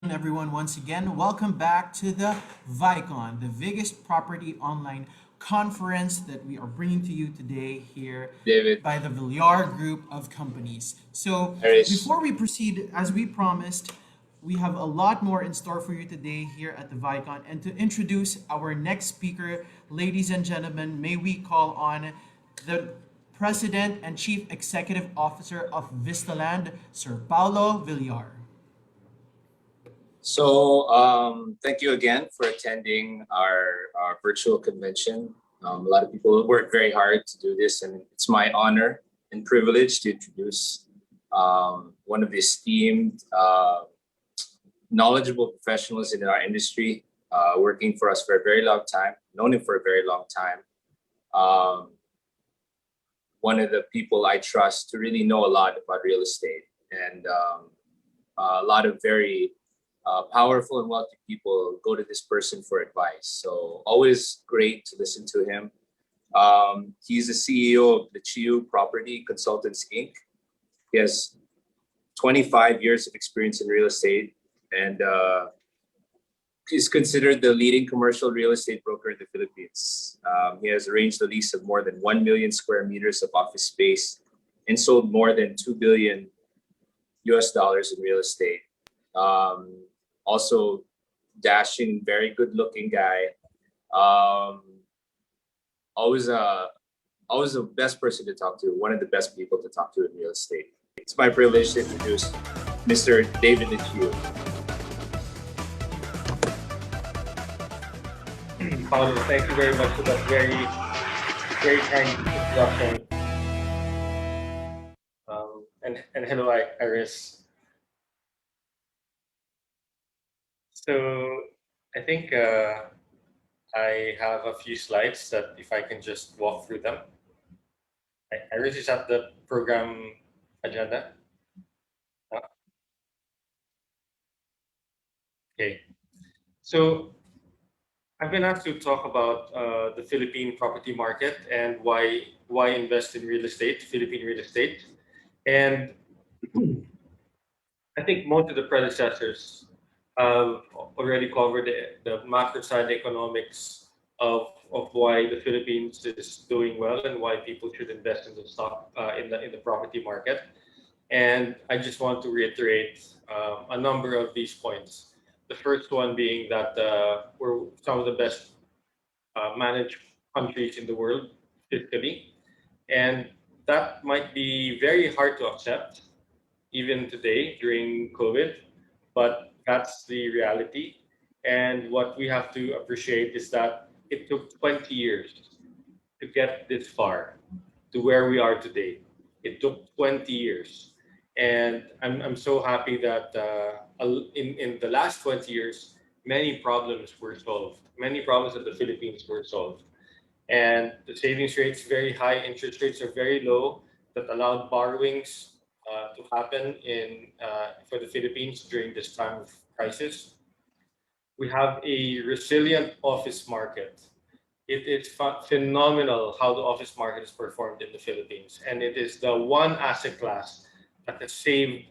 Everyone, once again, welcome back to the ViCON, the biggest property online conference that we are bringing to you today here David, by the Villar Group of Companies. So, Harish. before we proceed, as we promised, we have a lot more in store for you today here at the ViCON. And to introduce our next speaker, ladies and gentlemen, may we call on the President and Chief Executive Officer of Vistaland, Sir Paulo Villar. Thank you again for attending our virtual convention. A lot of people work very hard to do this, and it's my honor and privilege to introduce one of the esteemed, knowledgeable professionals in our industry, working for us for a very long time, known him for a very long time. One of the people I trust to really know a lot about real estate, and a lot of very powerful and wealthy people go to this person for advice. So always great to listen to him. He's the CEO of Leechiu Property Consultants Inc. He has 25 years of experience in real estate, and he's considered the leading commercial real estate broker in the Philippines. He has arranged the lease of more than 1 million square meters of office space and sold more than $2 billion US in real estate. Also dashing, very good looking guy. Always the best person to talk to, one of the best people to talk to in real estate. It's my privilege to introduce Mr. David Leechiu. Paulo, thank you very much for that very kind introduction. And hello, Iris. So I think I have a few slides that if I can just walk through them. Iris, is that the program agenda? Okay. So I've been asked to talk about the Philippine property market and why invest in real estate, Philippine real estate. And I think most of the predecessors have already covered the macro side economics of why the Philippines is doing well and why people should invest in the stock in the property market. And I just want to reiterate a number of these points. The first one being that we're some of the best managed countries in the world fiscally, and that might be very hard to accept even today during COVID, but that's the reality. And what we have to appreciate is that it took 20 years to get this far to where we are today. It took 20 years. And I'm so happy that in the last 20 years, many problems were solved. Many problems in the Philippines were solved. And the savings rates very high, interest rates are very low, that allowed borrowings to happen for the Philippines during this time of crisis. We have a resilient office market. It is phenomenal how the office market has performed in the Philippines, and it is the one asset class that has saved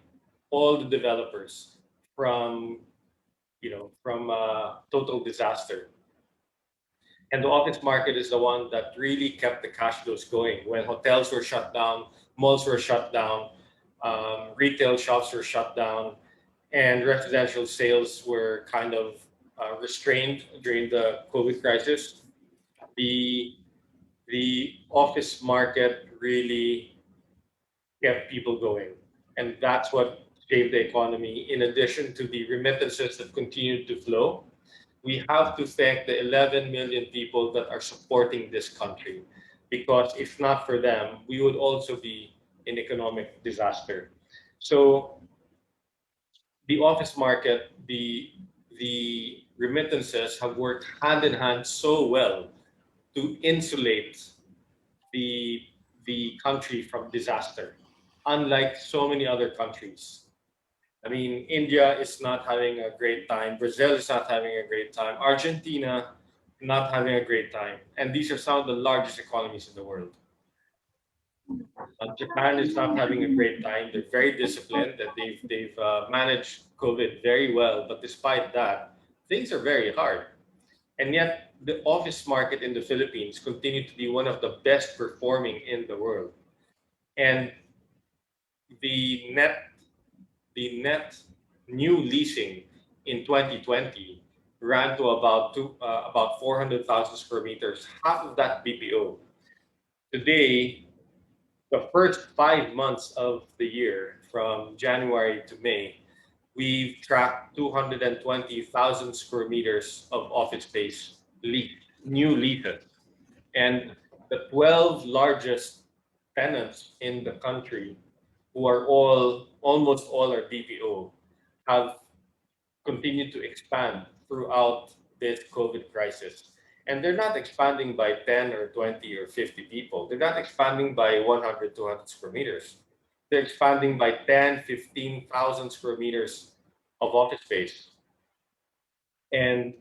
all the developers from total disaster. And the office market is the one that really kept the cash flows going when hotels were shut down, malls were shut down, retail shops were shut down, and residential sales were kind of restrained during the COVID crisis. The the office market really kept people going, and that's what saved the economy. In addition to the remittances that continued to flow, we have to thank the 11 million people that are supporting this country, because if not for them, we would also be in economic disaster. So the office market, the remittances have worked hand in hand so well to insulate the the country from disaster, unlike so many other countries. I mean, India is not having a great time. Brazil is not having a great time. Argentina not having a great time. And these are some of the largest economies in the world. Japan is not having a great time. They're very disciplined and they've managed COVID very well. But despite that, things are very hard. And yet, the office market in the Philippines continued to be one of the best performing in the world. And the net the net new leasing in 2020 ran to about 400,000 square meters, half of that BPO. Today, the first 5 months of the year, from January to May, we've tracked 220,000 square meters of office space new leases. And the 12 largest tenants in the country, who are almost all are BPO, have continued to expand throughout this COVID crisis. And they're not expanding by 10 or 20 or 50 people. They're not expanding by 100, 200 square meters. They're expanding by 10, 15,000 square meters of office space. And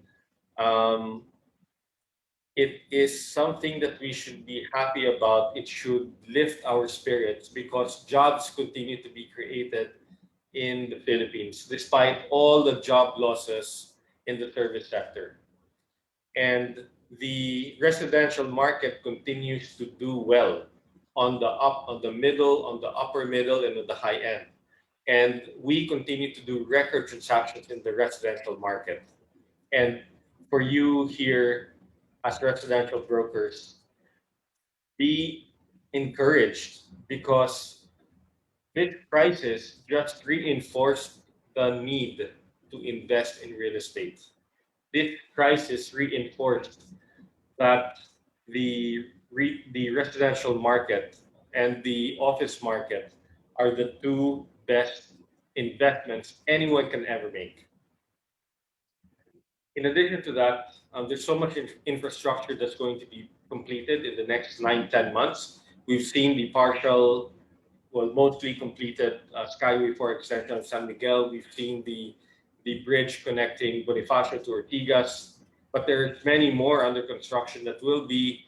um, it is something that we should be happy about. It should lift our spirits because jobs continue to be created in the Philippines, despite all the job losses in the service sector. And the residential market continues to do well on the middle, on the upper middle, and on the high end. And we continue to do record transactions in the residential market. And for you here as residential brokers, be encouraged because this crisis just reinforced the need to invest in real estate. This crisis reinforced that the residential market and the office market are the two best investments anyone can ever make. In addition to that, there's so much infrastructure that's going to be completed in the next 9-10 months. We've seen the partial, well, mostly completed Skyway 4 extension of San Miguel. We've seen the bridge connecting Bonifacio to Ortigas, but there's many more under construction that will be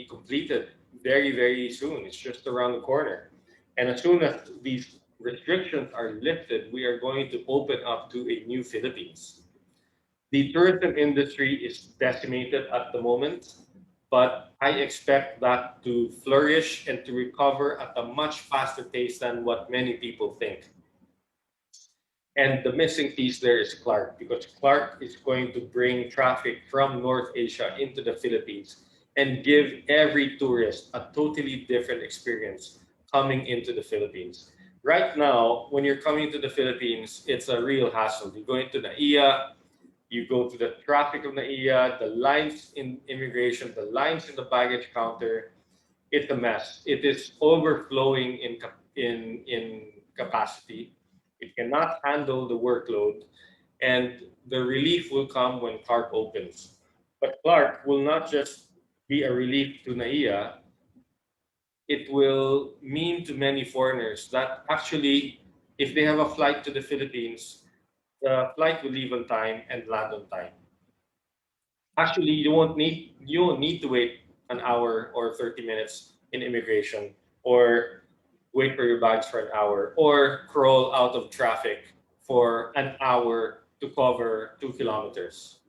completed very, very soon. It's just around the corner. And as soon as these restrictions are lifted, we are going to open up to a new Philippines. The tourism industry is decimated at the moment, but I expect that to flourish and to recover at a much faster pace than what many people think. And the missing piece there is Clark, because Clark is going to bring traffic from North Asia into the Philippines and give every tourist a totally different experience coming into the Philippines. Right now, when you're coming to the Philippines, it's a real hassle. You go into NAIA, you go to the traffic of NAIA, the lines in immigration, the lines in the baggage counter. It's a mess. It is overflowing in capacity. It cannot handle the workload, and the relief will come when Clark opens. But Clark will not just be a relief to NAIA. It will mean to many foreigners that actually, if they have a flight to the Philippines, the flight will leave on time and land on time. Actually, you won't need to wait an hour or 30 minutes in immigration, or wait for your bags for an hour, or crawl out of traffic for an hour to cover 2 kilometers.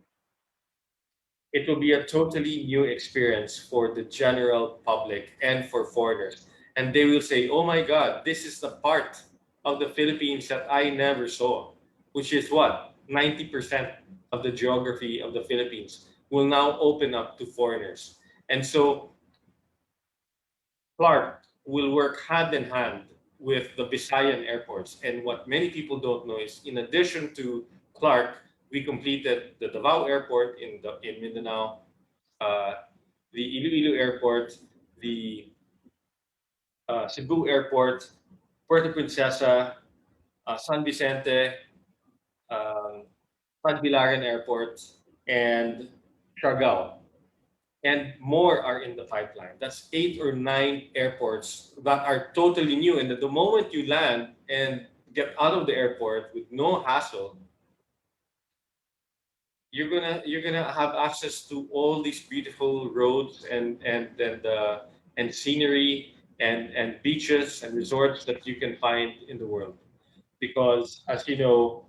It will be a totally new experience for the general public and for foreigners. And they will say, oh my God, this is the part of the Philippines that I never saw, which is what? 90% of the geography of the Philippines will now open up to foreigners. And so Clark will work hand in hand with the Visayan airports. And what many people don't know is, in addition to Clark, we completed the Davao Airport in Mindanao, the Iloilo Airport, the Cebu Airport, Puerto Princesa, San Vicente, Tagbilaran Airport, and Siargao. And more are in the pipeline. That's 8 or 9 airports that are totally new. And at the moment you land and get out of the airport with no hassle, you're gonna have access to all these beautiful roads and scenery and beaches and resorts that you can find in the world. Because as you know,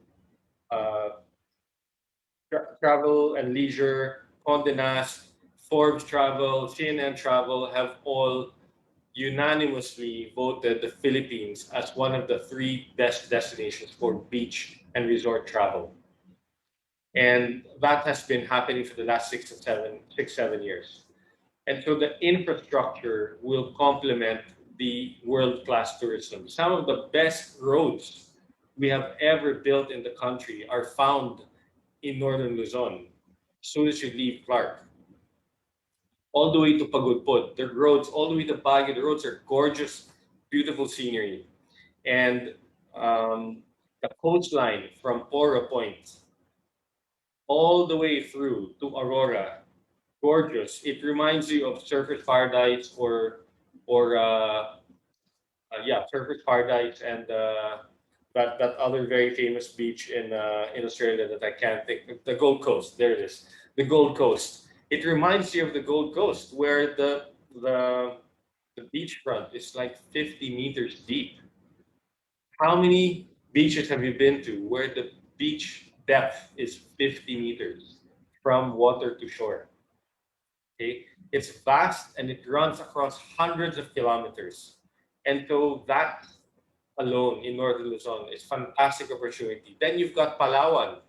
Travel and Leisure, Condé Nast, Forbes Travel, CNN Travel have all unanimously voted the Philippines as one of the 3 best destinations for beach and resort travel. And that has been happening for the last 7 years. And so the infrastructure will complement the world-class tourism. Some of the best roads we have ever built in the country are found in northern Luzon, as soon as you leave Clark. All the way to Pagudpod, the roads, all the way to Baguio, the roads are gorgeous, beautiful scenery. And the coastline from Oro Point all the way through to Aurora, gorgeous. It reminds you of Surfers Paradise or Surfers Paradise and that other very famous beach in Australia that I can't think of, the Gold Coast. There it is, the Gold Coast. It reminds you of the Gold Coast where the beachfront is like 50 meters deep. How many beaches have you been to where the beach depth is 50 meters from water to shore? Okay, it's vast and it runs across hundreds of kilometers. And so that alone in northern Luzon is fantastic opportunity. Then you've got Palawan,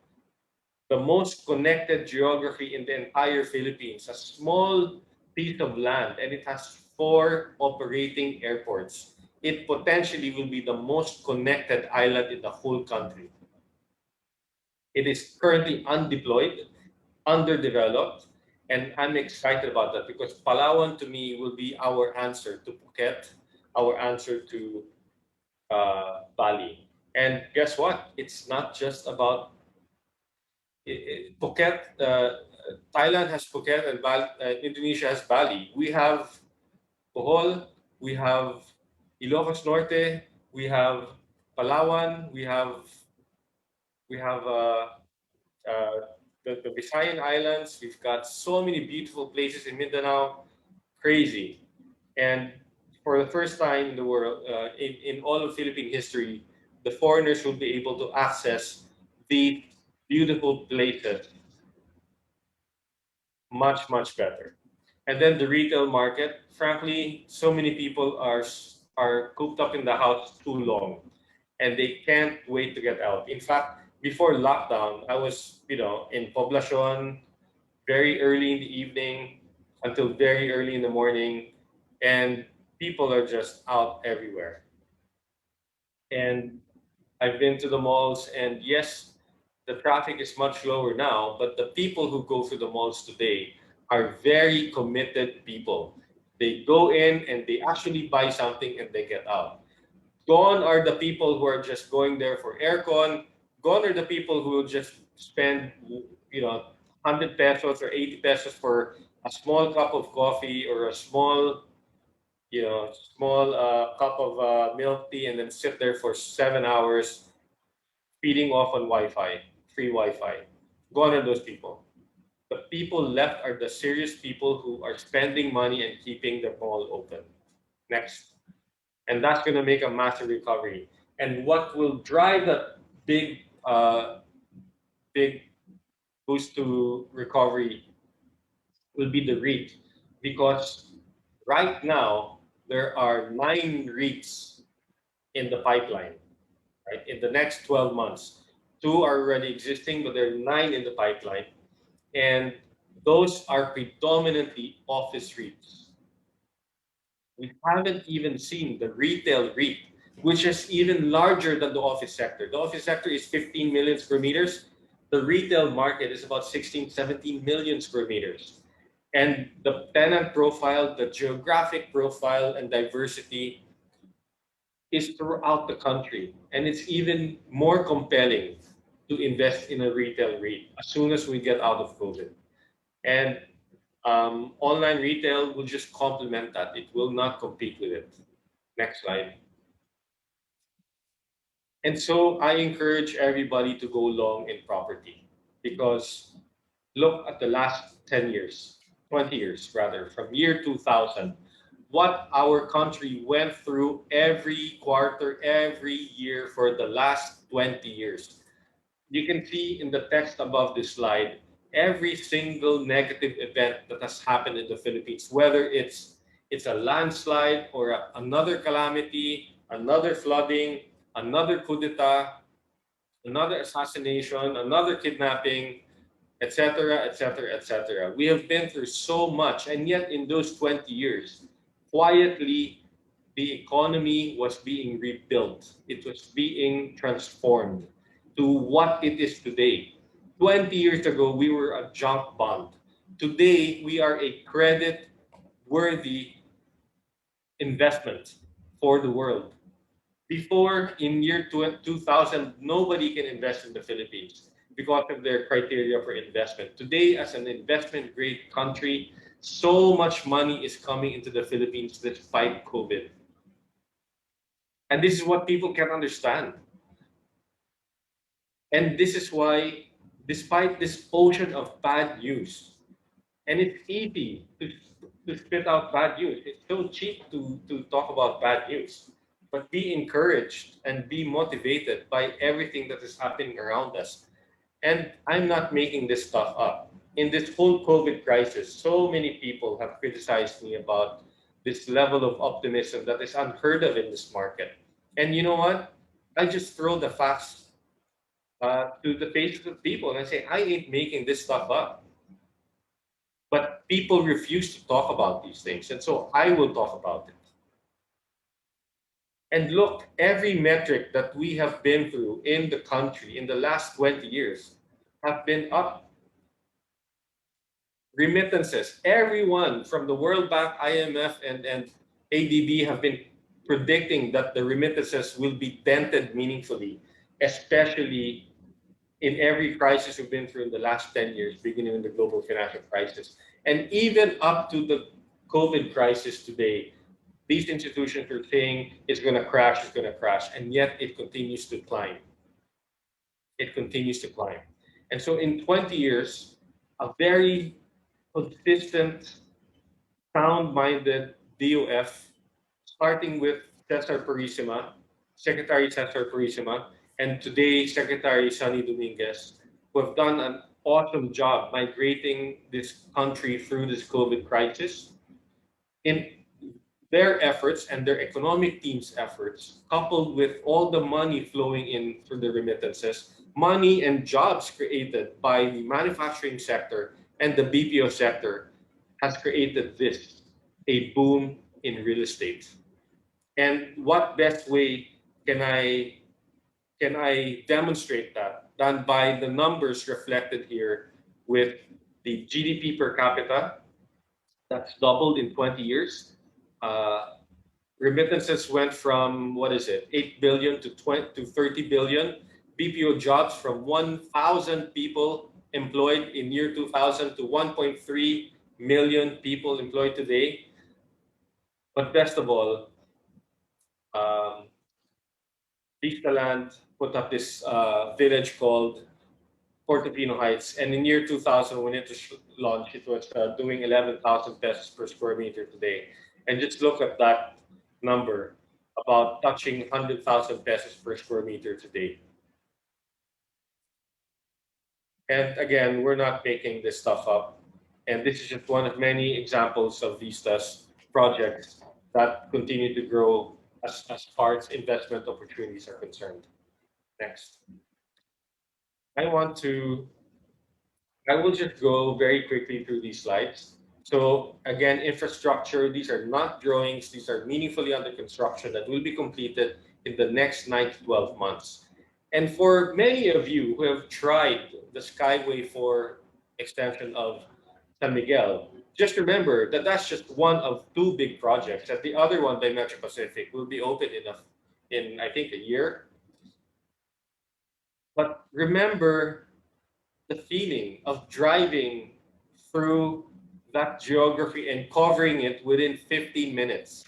the most connected geography in the entire Philippines, a small piece of land, and it has 4 operating airports. It potentially will be the most connected island in the whole country. It is currently undeployed, underdeveloped, and I'm excited about that because Palawan to me will be our answer to Phuket, our answer to Bali. And guess what? It's not just about Phuket. Thailand has Phuket and Indonesia has Bali. We have Bohol, we have Ilocos Norte, we have Palawan, we have uh, the Visayan Islands. We've got so many beautiful places in Mindanao, crazy. And for the first time in the world, in all of Philippine history, the foreigners will be able to access the beautiful places much, much better. And then the retail market, frankly, so many people are cooped up in the house too long and they can't wait to get out. In fact, before lockdown, I was, in Poblacion very early in the evening until very early in the morning, and people are just out everywhere. And I've been to the malls, and yes, the traffic is much lower now, but the people who go through the malls today are very committed people. They go in and they actually buy something and they get out. Gone are the people who are just going there for aircon. Gone are the people who will just spend, 100 pesos or 80 pesos for a small cup of coffee or a small cup of milk tea and then sit there for 7 hours feeding off on Wi-Fi, free Wi-Fi. Gone are those people. The people left are the serious people who are spending money and keeping the mall open. Next. And that's going to make a massive recovery. And what will drive that big, big boost to recovery will be the REIT, because right now there are 9 REITs in the pipeline. Right, in the next 12 months, 2 are already existing, but there are 9 in the pipeline, and those are predominantly office REITs. We haven't even seen the retail REIT, which is even larger than the office sector. The office sector is 15 million square meters. The retail market is about 16, 17 million square meters. And the tenant profile, the geographic profile and diversity is throughout the country. And it's even more compelling to invest in a retail REIT as soon as we get out of COVID. And online retail will just complement that. It will not compete with it. Next slide. And so I encourage everybody to go long in property, because look at the last 10 years, 20 years rather, from year 2000, what our country went through every quarter, every year for the last 20 years. You can see in the text above this slide, every single negative event that has happened in the Philippines, whether it's a landslide or another calamity, another flooding, another coup d'etat, another assassination, another kidnapping, etc., etc., etc. We have been through so much, and yet in those 20 years, quietly, the economy was being rebuilt. It was being transformed to what it is today. 20 years ago, we were a junk bond. Today, we are a credit-worthy investment for the world. Before, in year 2000, nobody can invest in the Philippines because of their criteria for investment. Today, as an investment-grade country, so much money is coming into the Philippines despite COVID. And this is what people can't understand. And this is why, despite this ocean of bad news, and it's easy to spit out bad news. It's so cheap to talk about bad news. But be encouraged and be motivated by everything that is happening around us. And I'm not making this stuff up. In this whole COVID crisis, so many people have criticized me about this level of optimism that is unheard of in this market. And you know what? I just throw the facts to the faces of people and I say, I ain't making this stuff up. But people refuse to talk about these things. And so I will talk about it. And look, every metric that we have been through in the country in the last 20 years have been up. Remittances, everyone from the World Bank, IMF, and ADB have been predicting that the remittances will be dented meaningfully, especially in every crisis we've been through in the last 10 years, beginning with the global financial crisis. And even up to the COVID crisis today, these institutions are saying it's going to crash, and yet it continues to climb. It continues to climb. And so in 20 years, a very consistent, sound-minded DOF, starting with Cesar Purisima, Secretary Cesar Purisima, and today Secretary Sonny Dominguez, who have done an awesome job migrating this country through this COVID crisis. In their efforts and their economic team's efforts, coupled with all the money flowing in through the remittances, money and jobs created by the manufacturing sector and the BPO sector, has created this, a boom in real estate. And what best way can I demonstrate that than by the numbers reflected here with the GDP per capita that's doubled in 20 years. Remittances went from, 8 billion to 30 billion. BPO jobs from 1,000 people employed in year 2000 to 1.3 million people employed today. But best of all, Vista Land put up this village called Portofino Heights, and in year 2000, when it was launched, it was doing 11,000 pesos per square meter today. And just look at that number, about touching 100,000 pesos per square meter today. And again, we're not making this stuff up. And this is just one of many examples of Vista's projects that continue to grow as far as investment opportunities are concerned. Next. I will just go very quickly through these slides. So again, infrastructure, these are not drawings, these are meaningfully under construction that will be completed in the next 9 to 12 months. And for many of you who have tried the Skyway 4 extension of San Miguel, just remember that that's just one of 2 big projects, that the other one by Metro Pacific will be open in I think a year. But remember the feeling of driving through that geography and covering it within 15 minutes,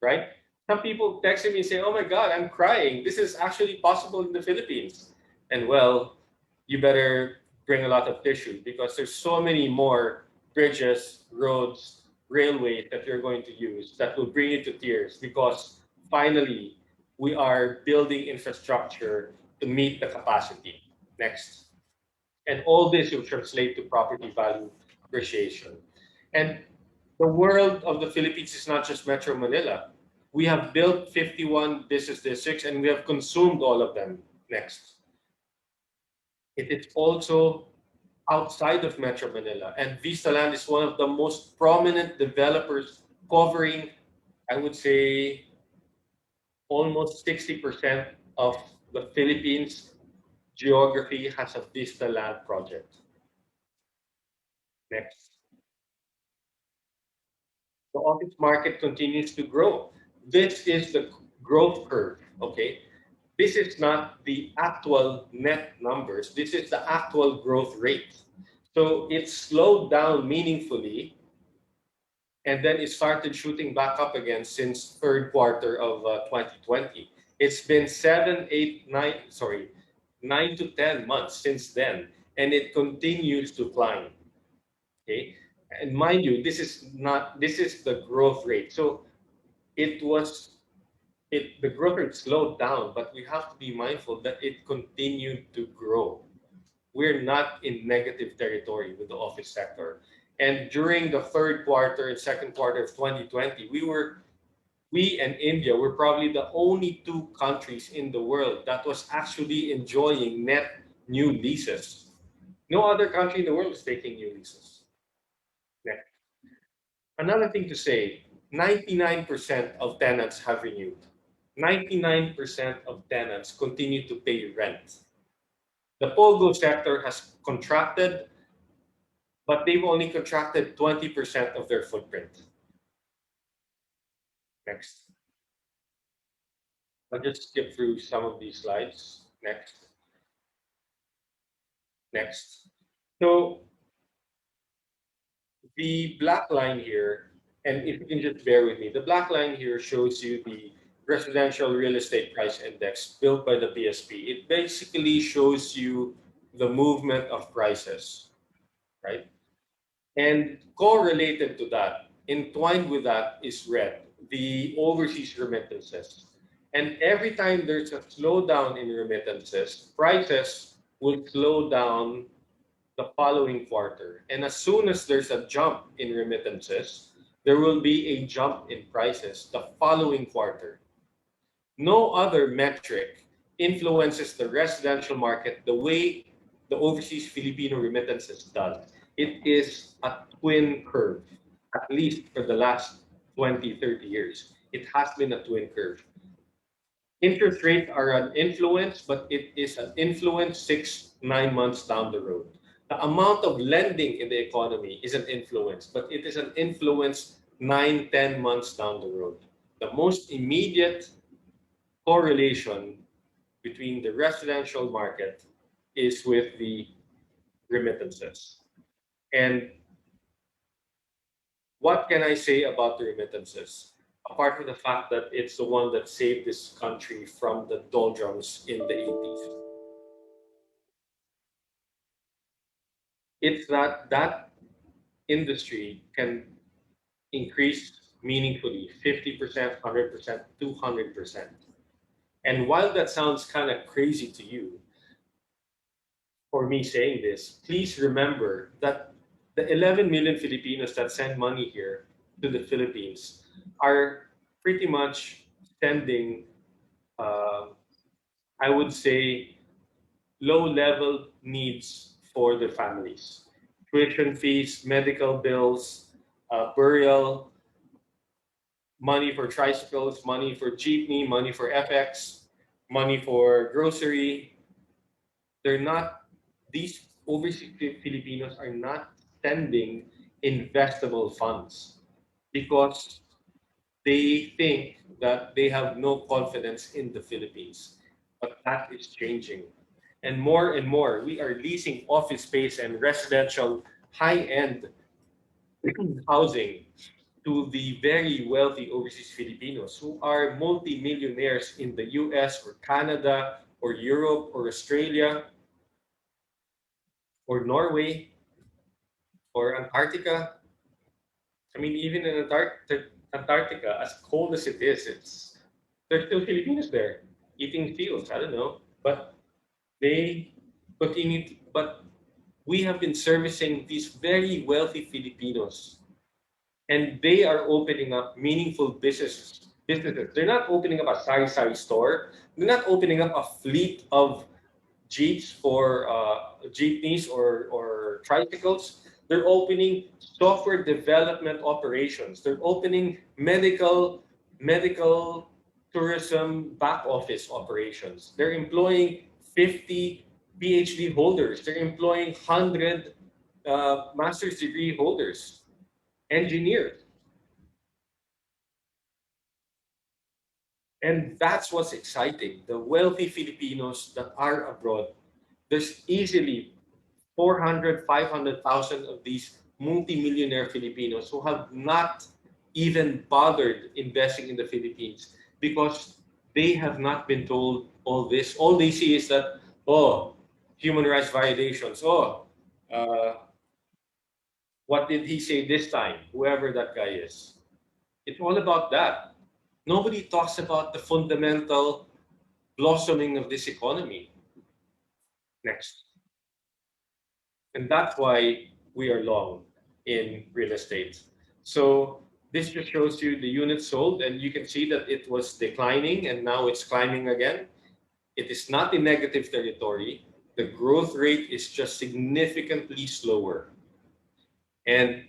right? Some people texted me and say, oh my God, I'm crying. This is actually possible in the Philippines. And well, you better bring a lot of tissue because there's so many more bridges, roads, railway that you're going to use that will bring you to tears, because finally we are building infrastructure to meet the capacity. Next. And all this will translate to property value appreciation. And the world of the Philippines is not just Metro Manila. We have built 51 business districts and we have consumed all of them. Next. It is also outside of Metro Manila. And Vistaland is one of the most prominent developers covering, I would say, almost 60% of the Philippines geography has a Vistaland project. Next. The office market continues to grow. This is the growth curve, okay? This is not the actual net numbers. This is the actual growth rate. So it slowed down meaningfully, and then it started shooting back up again since third quarter of 2020. It's been 9 to 10 months since then, and it continues to climb. Okay, and mind you, this is the growth rate. So the growth rate slowed down, but we have to be mindful that it continued to grow. We're not in negative territory with the office sector. And during the third quarter and second quarter of 2020, we and India were probably the only two countries in the world that was actually enjoying net new leases. No other country in the world is taking new leases. Next. Another thing to say, 99% of tenants have renewed. 99% of tenants continue to pay rent. The POGO sector has contracted, but they've only contracted 20% of their footprint. Next. I'll just skip through some of these slides. Next. Next. So the black line here, and if you can just bear with me, the black line here shows you the residential real estate price index built by the BSP. It basically shows you the movement of prices, right? And correlated to that, entwined with that is red, the overseas remittances. And every time there's a slowdown in remittances, prices will slow down the following quarter. And as soon as there's a jump in remittances, there will be a jump in prices the following quarter. No other metric influences the residential market the way the overseas Filipino remittances does. It is a twin curve, at least for the last 20, 30 years. It has been a twin curve. Interest rates are an influence, but it is an influence 6-9 months down the road. The amount of lending in the economy is an influence, but it is an influence 9-10 months down the road. The most immediate correlation between the residential market is with the remittances. And what can I say about the remittances? Apart from the fact that it's the one that saved this country from the doldrums in the 80s. It's that industry can increase meaningfully 50%, 100%, 200%. And while that sounds kind of crazy to you, for me saying this, please remember that the 11 million Filipinos that send money here to the Philippines are pretty much sending, I would say, low-level needs for their families. Tuition fees, medical bills, burial, money for tricycles, money for jeepney, money for FX, money for grocery. These overseas Filipinos are not sending investable funds because they think that they have no confidence in the Philippines. But that is changing. And more, we are leasing office space and residential high-end housing to the very wealthy overseas Filipinos who are multi-millionaires in the US or Canada or Europe or Australia or Norway or Antarctica. I mean, even in Antarctica, as cold as it is, there's still Filipinos there eating seals. I don't know, but they continue. But we have been servicing these very wealthy Filipinos, and they are opening up meaningful businesses. They're not opening up a sari-sari store. They're not opening up a fleet of jeeps for jeepneys or tricycles. They're opening software development operations. They're opening medical tourism back office operations. They're employing 50 PhD holders. They're employing 100 master's degree holders, engineers. And that's what's exciting. The wealthy Filipinos that are abroad, there's easily 400, 500,000 of these multimillionaire Filipinos who have not even bothered investing in the Philippines because they have not been told all this. All they see is that, oh, human rights violations. Oh, uh, what did he say this time? Whoever that guy is. It's all about that. Nobody talks about the fundamental blossoming of this economy. Next. And that's why we are long in real estate. So this just shows you the units sold, and you can see that it was declining and now it's climbing again. It is not in negative territory. The growth rate is just significantly slower. And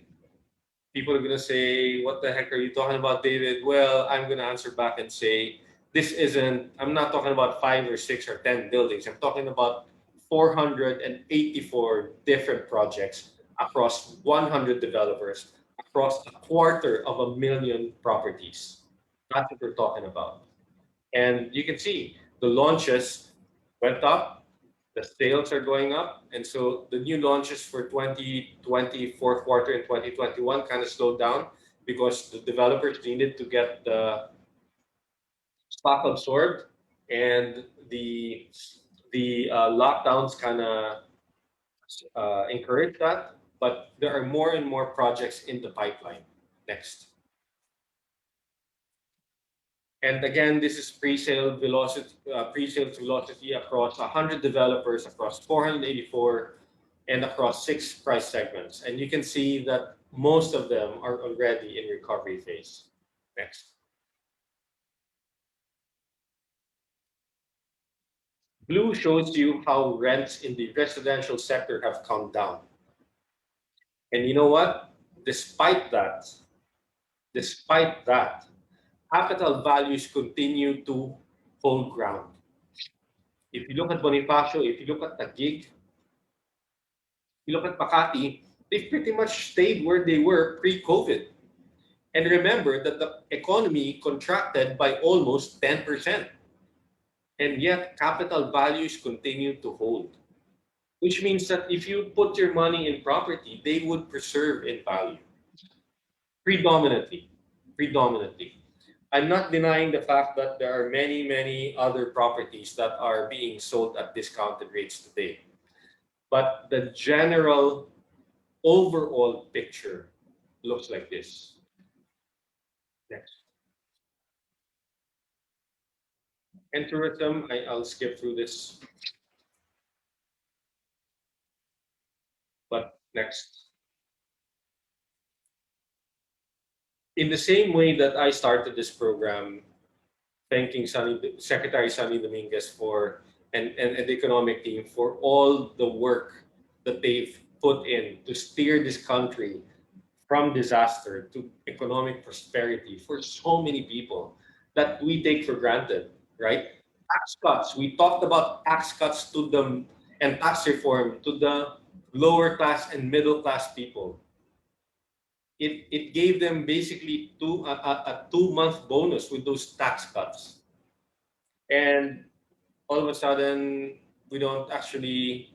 people are going to say, what the heck are you talking about, David? Well, I'm going to answer back and say, I'm not talking about 5 or 6 or 10 buildings. I'm talking about 484 different projects across 100 developers, across 250,000 properties. That's what we're talking about. And you can see the launches went up, the sales are going up, and so the new launches for 2020 fourth quarter and 2021 kind of slowed down because the developers needed to get the stock absorbed, and the lockdowns kind of encourage that. But there are more and more projects in the pipeline. Next. And again, this is pre-sales velocity across 100 developers, across 484, and across 6 price segments. And you can see that most of them are already in recovery phase. Next. Blue shows you how rents in the residential sector have come down. And you know what? Despite that, capital values continue to hold ground. If you look at Bonifacio, if you look at Taguig, you look at Makati, they've pretty much stayed where they were pre-COVID. And remember that the economy contracted by almost 10%. And yet capital values continue to hold, which means that if you put your money in property, they would preserve in value. Predominantly. Predominantly. I'm not denying the fact that there are many, many other properties that are being sold at discounted rates today. But the general overall picture looks like this. Next. And tourism, I'll skip through this. But next. In the same way that I started this program, thanking Secretary Sunny Dominguez and the economic team for all the work that they've put in to steer this country from disaster to economic prosperity for so many people that we take for granted, right? Tax cuts. We talked about tax cuts to them and tax reform to the lower class and middle class people. It gave them basically a 2-month bonus with those tax cuts. And all of a sudden, we don't actually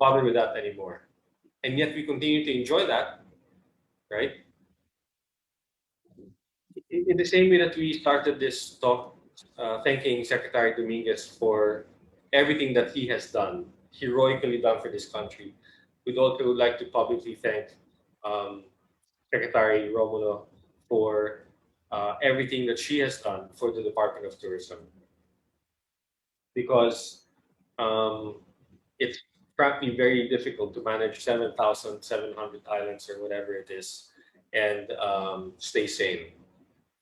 bother with that anymore. And yet we continue to enjoy that, right? In the same way that we started this talk, thanking Secretary Dominguez for everything that he has done, heroically done for this country, we'd also like to publicly thank um, Secretary Romulo for everything that she has done for the Department of Tourism. Because it's frankly very difficult to manage 7,700 islands or whatever it is and stay sane.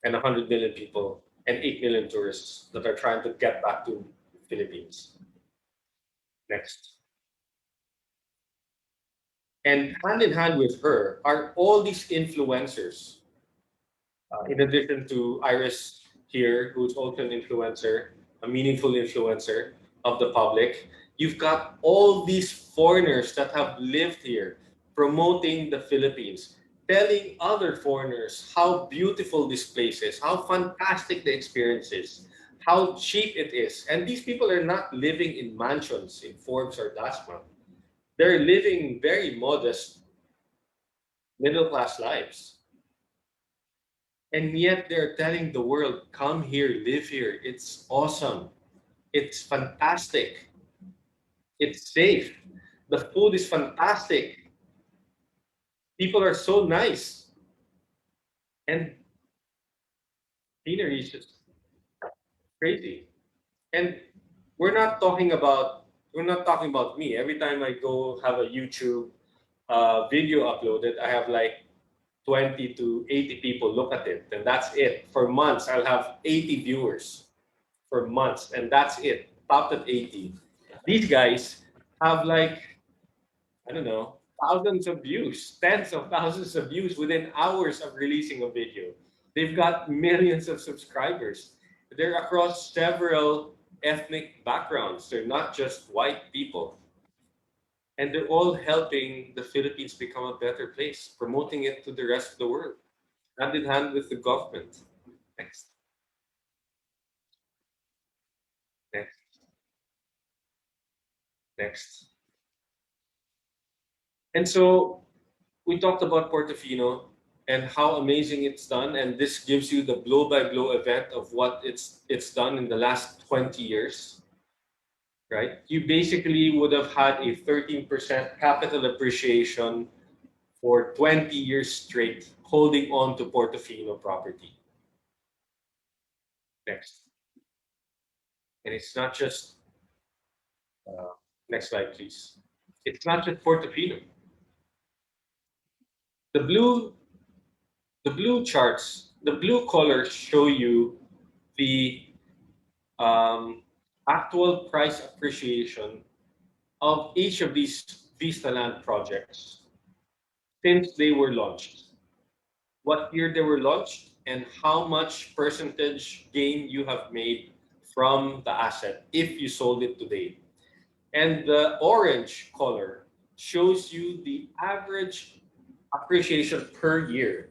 And 100 million people and 8 million tourists that are trying to get back to the Philippines. Next. And hand in hand with her are all these influencers. In addition to Iris here, who's also an influencer, a meaningful influencer of the public, you've got all these foreigners that have lived here promoting the Philippines, telling other foreigners how beautiful this place is, how fantastic the experience is, how cheap it is. And these people are not living in mansions in Forbes or Dasma. They're living very modest, middle-class lives. And yet they're telling the world, come here, live here. It's awesome. It's fantastic. It's safe. The food is fantastic. People are so nice. And scenery is just crazy. And we're not talking about me. Every time I go have a YouTube video uploaded, I have like 20 to 80 people look at it, and that's it. For months, I'll have 80 viewers for months, and that's it. Topped at 80. These guys have like, I don't know, thousands of views, tens of thousands of views within hours of releasing a video. They've got millions of subscribers. They're across several ethnic backgrounds. They're not just white people. And they're all helping the Philippines become a better place, promoting it to the rest of the world, hand in hand with the government. Next. Next. Next. And so we talked about Portofino and how amazing it's done, and this gives you the blow-by-blow event of what it's done in the last 20 years, right? You basically would have had a 13% capital appreciation for 20 years straight, holding on to Portofino property. Next. And it's not just, next slide, please. It's not just Portofino. The blue charts, the blue colors show you the actual price appreciation of each of these Vista Land projects since they were launched. What year they were launched and how much percentage gain you have made from the asset if you sold it today. And the orange color shows you the average appreciation per year.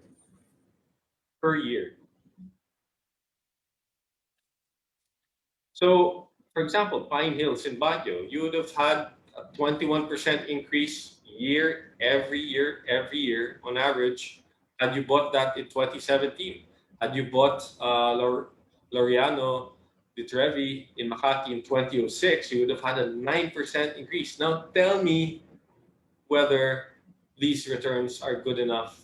Per year. So, for example, Pine Hills in Baguio, you would have had a 21% increase every year on average had you bought that in 2017. Had you bought Laureano de Trevi in Makati in 2006, you would have had a 9% increase. Now tell me whether these returns are good enough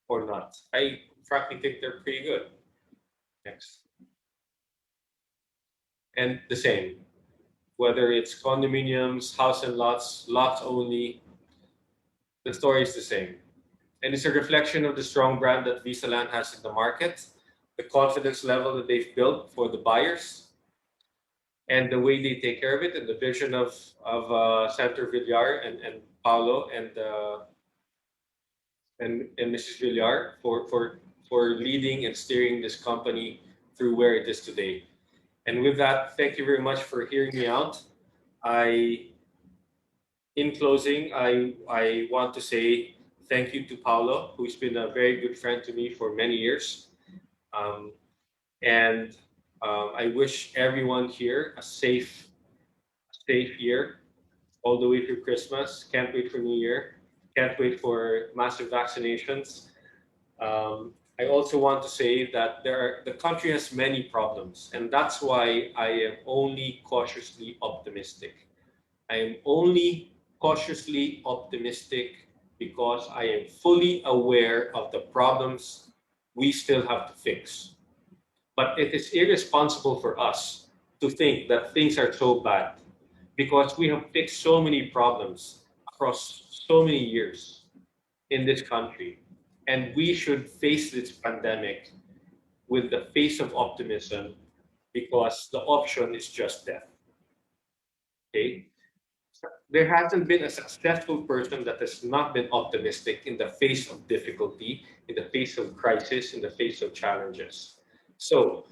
or not. I frankly think they're pretty good. Next. And the same, whether it's condominiums, house and lots only, the story is the same. And it's a reflection of the strong brand that Vista Land has in the market, the confidence level that they've built for the buyers, and the way they take care of it, and the vision of Senator Villar and Paulo and Mrs. Villar for leading and steering this company through where it is today. And with that, thank you very much for hearing me out. In closing, I want to say thank you to Paulo, who's been a very good friend to me for many years. I wish everyone here a safe year all the way through Christmas. Can't wait for New Year. Can't wait for massive vaccinations. I also want to say that the country has many problems, and that's why I am only cautiously optimistic. I am only cautiously optimistic because I am fully aware of the problems we still have to fix. But it is irresponsible for us to think that things are so bad because we have fixed so many problems across so many years in this country. And we should face this pandemic with the face of optimism because the option is just death. Okay? There hasn't been a successful person that has not been optimistic in the face of difficulty, in the face of crisis, in the face of challenges. So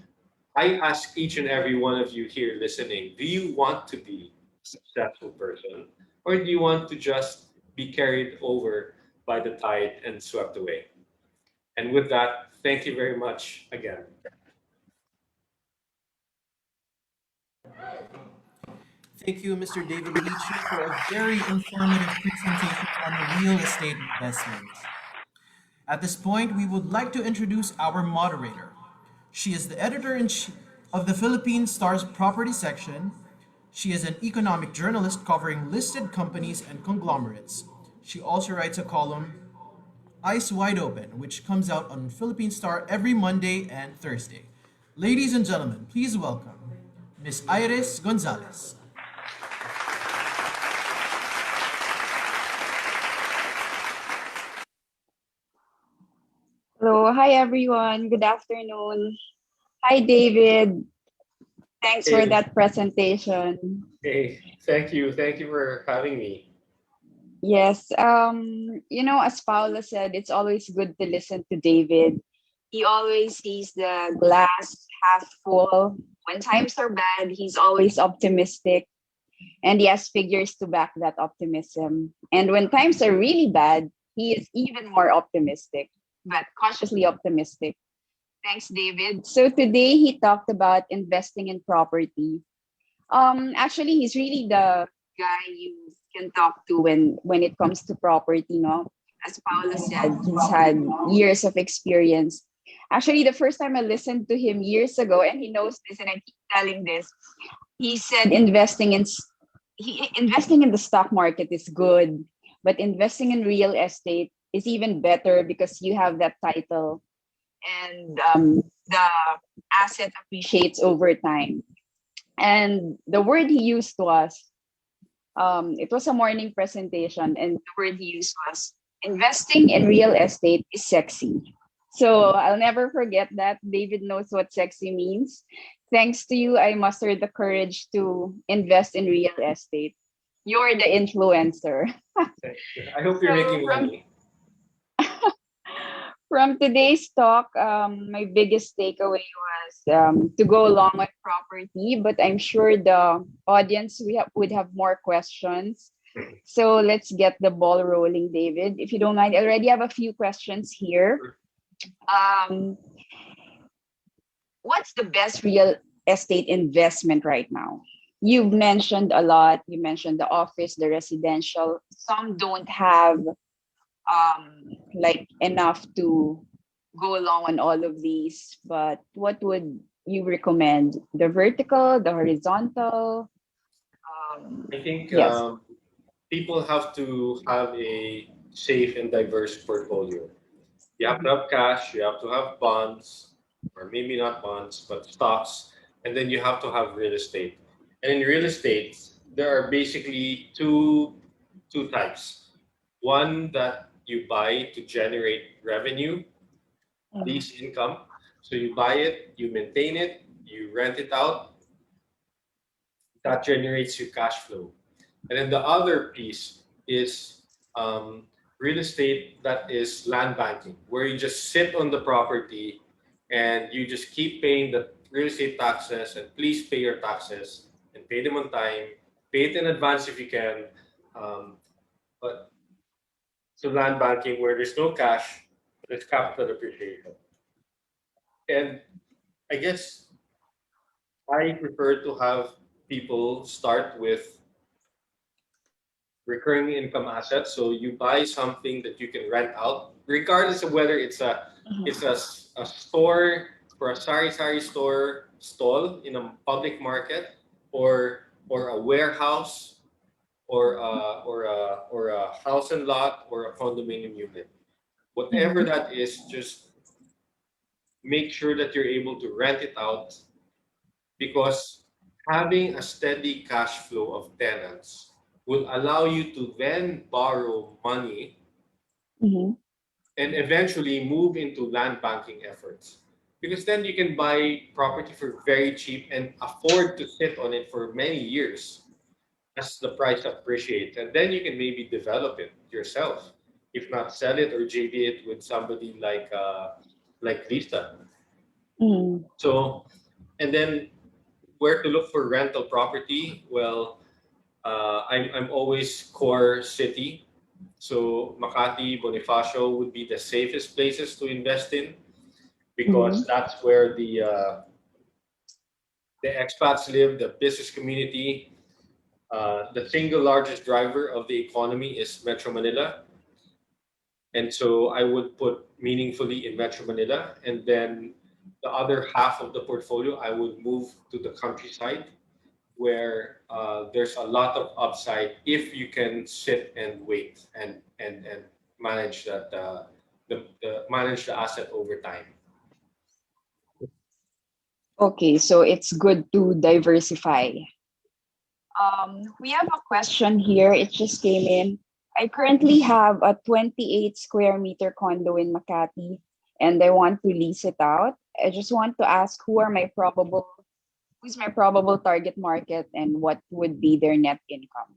I ask each and every one of you here listening, do you want to be a successful person? Or do you want to just be carried over by the tide and swept away? And with that, thank you very much again. Thank you, Mr. David Leechiu, for a very informative presentation on real estate investment. At this point, we would like to introduce our moderator. She is the editor-in-chief of the Philippine Star's property section. She is an economic journalist covering listed companies and conglomerates. She also writes a column, Eyes Wide Open, which comes out on Philippine Star every Monday and Thursday. Ladies and gentlemen, please welcome Miss Iris Gonzalez. Hello, hi everyone. Good afternoon. Hi David. Thanks for Hey, that presentation. hey, thank you. Thank you for having me. Yes, as Paula said, it's always good to listen to David. He always sees the glass half full. When times are bad, he's always optimistic and he has figures to back that optimism. And when times are really bad, he is even more optimistic, but cautiously optimistic. Thanks, David. So today he talked about investing in property. Actually, he's really the guy you can talk to when it comes to property, no? As Paula said, he's had years of experience. Actually, the first time I listened to him years ago, and he knows this, and I keep telling this, he said investing in the stock market is good, but investing in real estate is even better because you have that title and the asset appreciates over time. And the word he used was, it was a morning presentation, and the word he used was, investing in real estate is sexy. So I'll never forget that. David knows what sexy means. Thanks to you, I mustered the courage to invest in real estate. You're the influencer. Thank you. I hope you're So making money. from today's talk, my biggest takeaway was to go along with property, but I'm sure the audience would have more questions. So let's get the ball rolling, David. If you don't mind, I already have a few questions here. Um, what's the best real estate investment right now? You've mentioned a lot. You mentioned the office, the residential. Some don't have like enough to go along on all of these, but what would you recommend? The vertical, the horizontal? I think Yes. people have to have a safe and diverse portfolio. You have to have cash, you have to have bonds, or maybe not bonds, but stocks, and then you have to have real estate. And in real estate, there are basically two types. One that you buy to generate revenue, lease income. So you buy it, you maintain it, you rent it out, that generates you cash flow. And then the other piece is real estate that is land banking, where you just sit on the property and you just keep paying the real estate taxes, and please pay your taxes and pay them on time. Pay it in advance if you can. But so land banking where there's no cash, there's capital appreciation. And I guess I prefer to have people start with recurring income assets. So you buy something that you can rent out, regardless of whether it's a store for a sari store stall in a public market, or a warehouse, or a house and lot or a condominium unit. Whatever that is, just make sure that you're able to rent it out, because having a steady cash flow of tenants will allow you to then borrow money Mhm. and eventually move into land banking efforts. Because then you can buy property for very cheap and afford to sit on it for many years as the price appreciates. And then you can maybe develop it yourself, if not sell it or JV it with somebody like Lisa. Mhm. So, and then where to look for rental property? Well, I'm always core city. So Makati, Bonifacio would be the safest places to invest in, because Mhm. that's where the expats live, the business community. The single largest driver of the economy is Metro Manila. And so I would put meaningfully in Metro Manila. And then the other half of the portfolio, I would move to the countryside, where there's a lot of upside if you can sit and wait and manage that manage the asset over time. Okay, so it's good to diversify. We have a question here. It just came in. I currently have a 28 square meter condo in Makati and I want to lease it out. I just want to ask who's my probable target market and what would be their net income?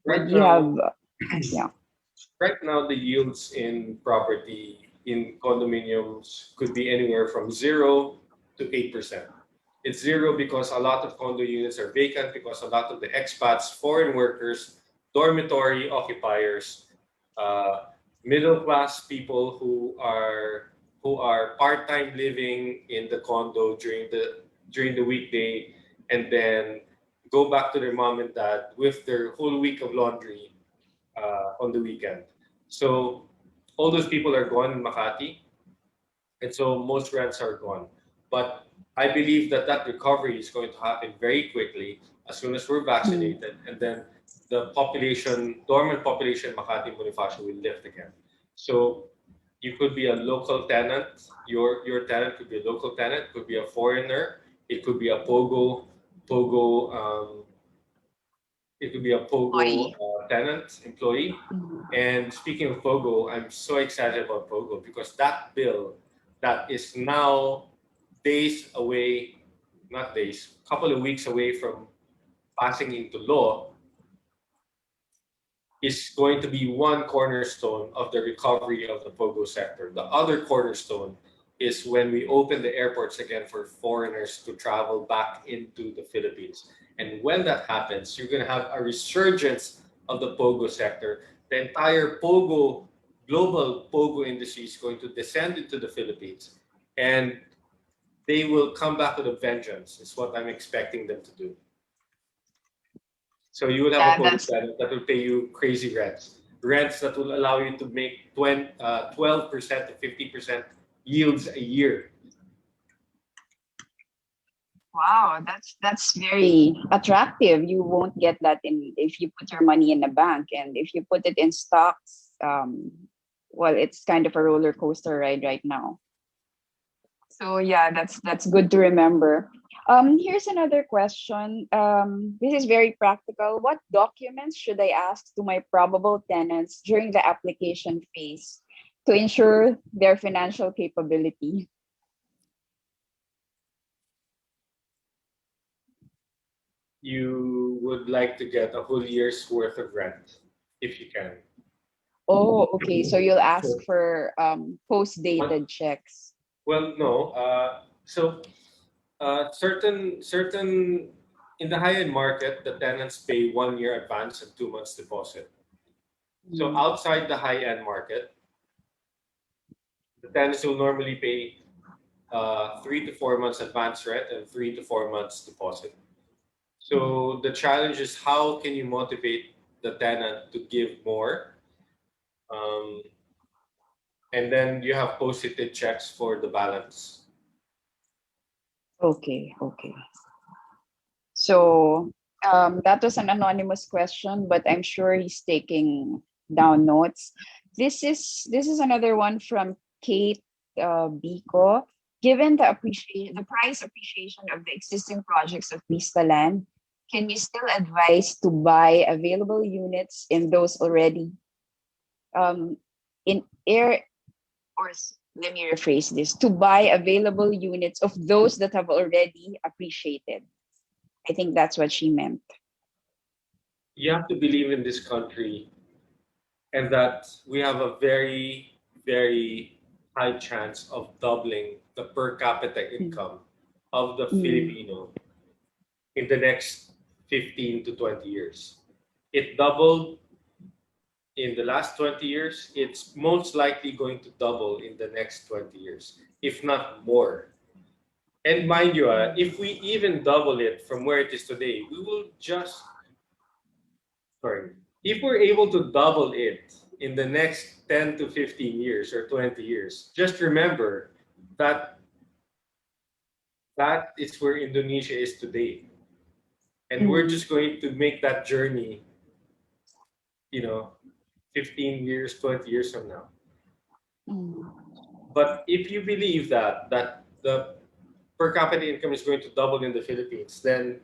Right Would you have, now, yeah. right now the yields in property in condominiums could be anywhere from 0 to 8%. It's zero because a lot of condo units are vacant, because a lot of the expats, foreign workers, dormitory occupiers, uh, middle class people who are part-time living in the condo during the weekday, and then go back to their mom and dad with their whole week of laundry on the weekend. So all those people are gone in Makati, and so most rents are gone. But I believe that that recovery is going to happen very quickly as soon as we're Mm. vaccinated, and then the dormant population in Makati and Bonifacio will lift again. So you could be a local tenant. Your tenant could be a local tenant, could be a foreigner, it could be a pogo it could be a Pogo Employee. tenant, employee. Mhm. And speaking of Pogo, I'm so excited about Pogo because that bill that is now days away, not days, couple of weeks away from passing into law, is going to be one cornerstone of the recovery of the Pogo sector. The other cornerstone is when we open the airports again for foreigners to travel back into the Philippines. And when that happens, you're going to have a resurgence of the Pogo sector. The entire global Pogo industry is going to descend into the Philippines, and they will come back with a vengeance, is what I'm expecting them to do. So you will have a Yeah, Pogo that's tenant that will pay you crazy rents that will allow you to make 12% to 50% yields a year. wow, that's very attractive. You won't get that in if you put your money in a bank, and if you put it in stocks, well, it's kind of a roller coaster ride right now. So yeah, that's good to remember. Here's another question. This is very practical. What documents should I ask to my probable tenants during the application phase to ensure their financial capability? You would like to get a whole year's worth of rent if you can. Oh, okay. So you'll ask So, for what? post-dated checks. Well, no. Certain in the high end market, the tenants pay 1 year advance and 2 months deposit. So Mm. outside the high end market, the tenants will normally pay 3 to 4 months advance rent and 3 to 4 months deposit. So the challenge is, how can you motivate the tenant to give more? Um, and then you have post-it checks for the balance. Okay, okay. So That was an anonymous question, but I'm sure he's taking down notes. This is another one from Kate Biko. Given the price appreciation of the existing projects of Vista Land, can you still advise to buy available units in those already in air let me rephrase this, to buy available units of those that have already appreciated? I think that's what she meant. You have to believe in this country and that we have a very, very high chance of doubling the per capita income of the Filipino in the next 15 to 20 years. It doubled in the last 20 years. It's most likely going to double in the next 20 years, if not more. And mind you, if we even double it from where it is today, we will just, sorry, if we're able to double it in the next 10 to 15 years or 20 years, just remember that that is where Indonesia is today. And we're just going to make that journey, 15 years, 20 years from now. But if you believe that the per capita income is going to double in the Philippines, then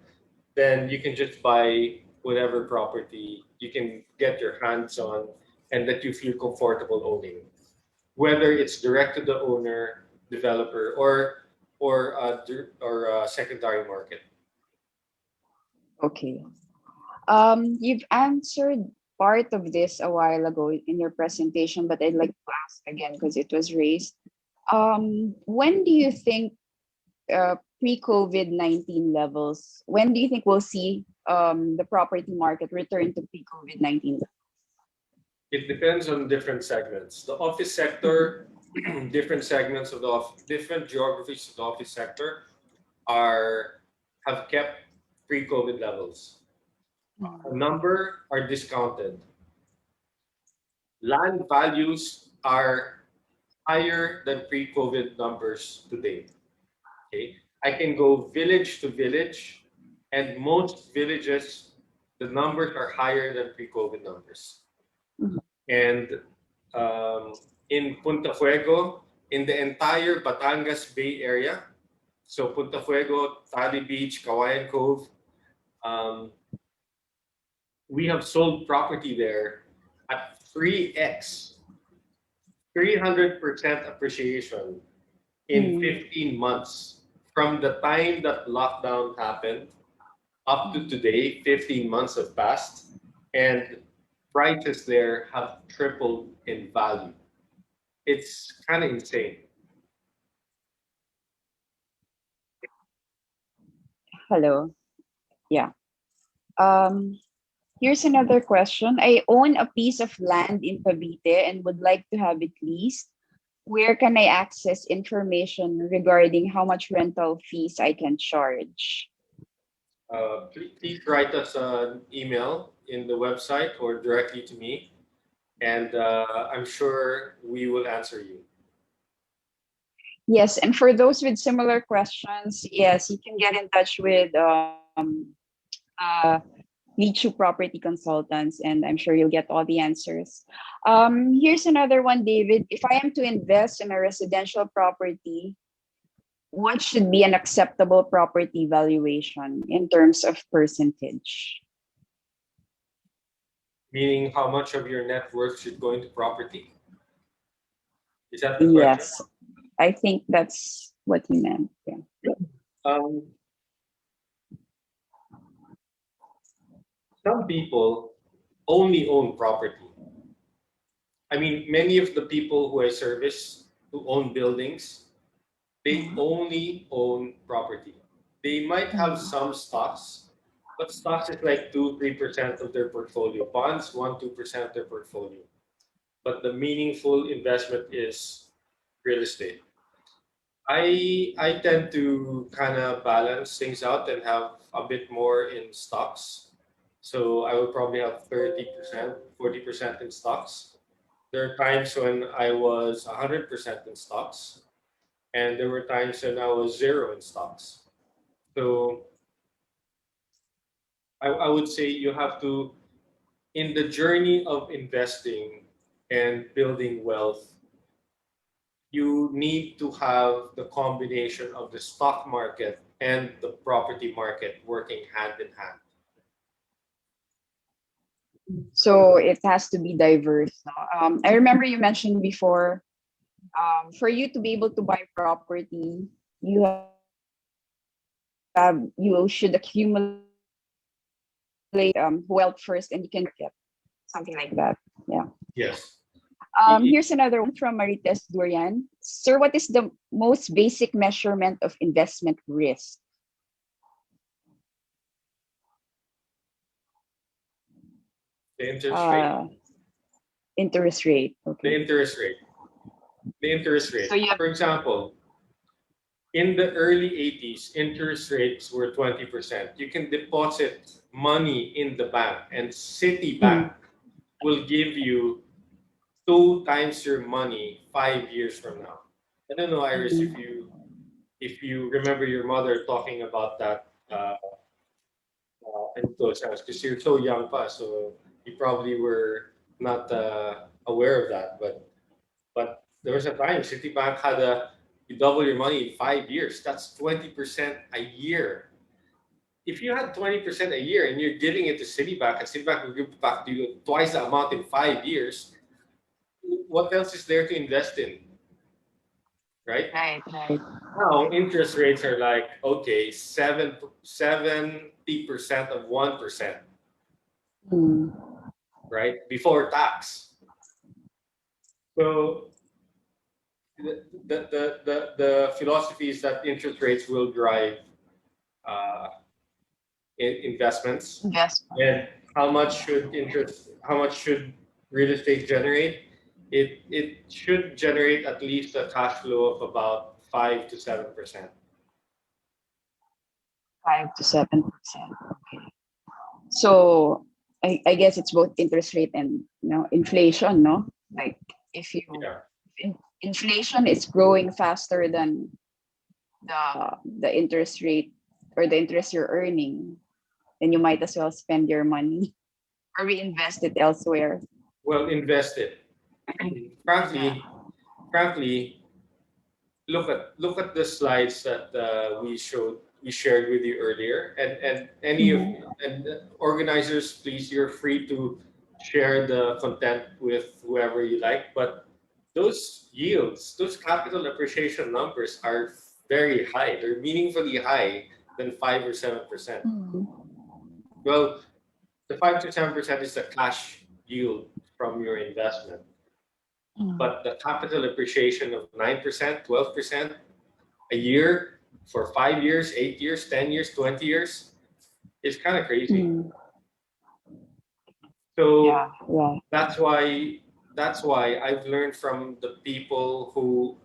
you can just buy whatever property you can get your hands on and that you feel comfortable owning, whether it's direct to the owner, developer, or a secondary market. Okay. You've answered part of this a while ago in your presentation, but I'd like to ask again because it was raised. When do you think pre-COVID-19 levels, when do you think we'll see the property market return to pre-COVID-19 levels? It depends on different segments. The office sector, different segments of different geographies of the office sector have kept pre-COVID levels. A number are discounted. Land values are higher than pre-COVID numbers today. Okay, I can go village to village, and most villages, the numbers are higher than pre-COVID numbers. And in Punta Fuego, in the entire Batangas Bay area, so Punta Fuego, Tali Beach, Kawayan Cove, we have sold property there at 3x, 300% appreciation in 15 months. From the time that lockdown happened up to today, 15 months have passed, and prices there have tripled in value. It's kind of insane. Hello. Yeah. Here's another question. I own a piece of land in Cavite and would like to have it leased. Where can I access information regarding how much rental fees I can charge? Please write us an email in the website or directly to me, and I'm sure we will answer you. Yes, and for those with similar questions, yes, you can get in touch with Leechiu Property Consultants, and I'm sure you'll get all the answers. Here's another one, David. If I am to invest in a residential property, what should be an acceptable property valuation in terms of percentage? Meaning how much of your net worth should go into property? Is that the question? Yes, I think that's what you meant. Yeah. Some people only own property. I mean, many of the people who I service who own buildings, they only own property. They might have some stocks, but stocks is like 2-3% of their portfolio. Bonds, 1-2% of their portfolio. But the meaningful investment is real estate. I tend to kind of balance things out and have a bit more in stocks. So I would probably have 30%, 40% in stocks. There are times when I was 100% in stocks, and there were times when I was 0 in stocks. So I would say you have to, in the journey of investing and building wealth, you need to have the combination of the stock market and the property market working hand in hand. So it has to be diverse. No? I remember you mentioned before, for you to be able to buy property, you should accumulate wealth first, and you can get something like that. Yeah. Yes. Here's another one from Marites Durian. Sir, what is the most basic measurement of investment risk? The interest rate. Interest rate. The Okay. interest rate. The interest rate. So you have, For example, in the early 80s, interest rates were 20%. You can deposit money in the bank, and Citibank will give you 2 times your money 5 years from now. I don't know, Iris, if you remember your mother talking about that in those times, because you're so young, pa, so you probably were not aware of that. But there was a time Citibank had you double your money in 5 years. That's 20% a year. If you had 20% a year and you're giving it to Citibank, and Citibank will give back to you twice the amount in 5 years, what else is there to invest in? Right? right. Now interest rates are like, okay, 70% of 1%, Mm. right? Before tax. So the philosophy is that interest rates will drive investments. Investment. And how much should real estate generate? It should generate at least a cash flow of about 5 to 7%. 5 to 7%. Okay. So I guess it's both interest rate and inflation, no? Like if you Yeah. inflation is growing faster than the interest rate or the interest you're earning, then you might as well spend your money or reinvest it elsewhere. Well invested. Frankly, look at the slides that we shared with you earlier, and any of and organizers, please, you're free to share the content with whoever you like. But those yields, those capital appreciation numbers are very high. They're meaningfully high than 5 or 7%. Well, the 5 to 7% is the cash yield from your investment. But the capital appreciation of 9%, 12% a year for 5 years, 8 years, 10 years, 20 years is kind of crazy. So Yeah. that's why I've learned from the people who,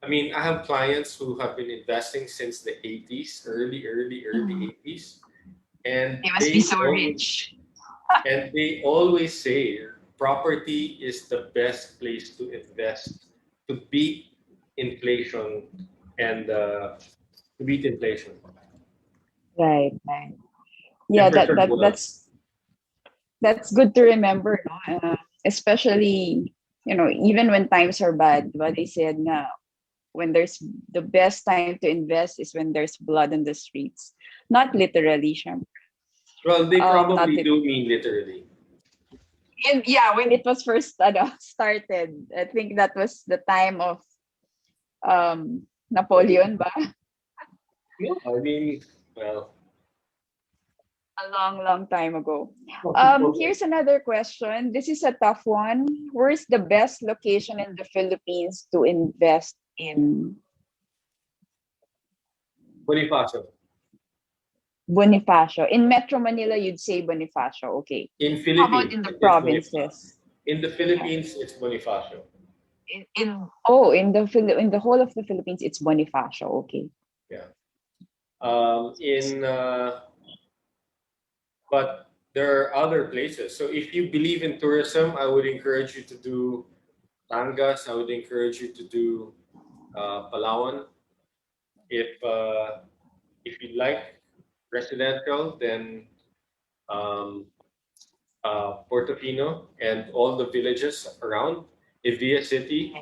I mean, I have clients who have been investing since the 80s, early 80s. And They must be so rich. and they always say property is the best place to invest to beat inflation and to beat inflation. Right. Yeah, that's good to remember, no? Especially even when times are bad. But they said na when there's the best time to invest is when there's blood in the streets. Not literally, syempre. Well, they probably not do mean literally. Yeah, when it was first started, I think that was the time of Napoleon, ba? No, I mean, well, A long time ago. Here's another question. This is a tough one. Where's the best location in the Philippines to invest in? Bonifacio. Bonifacio. In Metro Manila, you'd say Bonifacio. Okay. In How about Philippines, in the it's provinces? Bonifacio. In the Philippines, it's Bonifacio. In the whole of the Philippines, it's Bonifacio. Okay. Yeah. But there are other places. So if you believe in tourism, I would encourage you to do Tangas. I would encourage you to do Palawan. If you like residential, then um, Portofino, and all the villages around. Evia City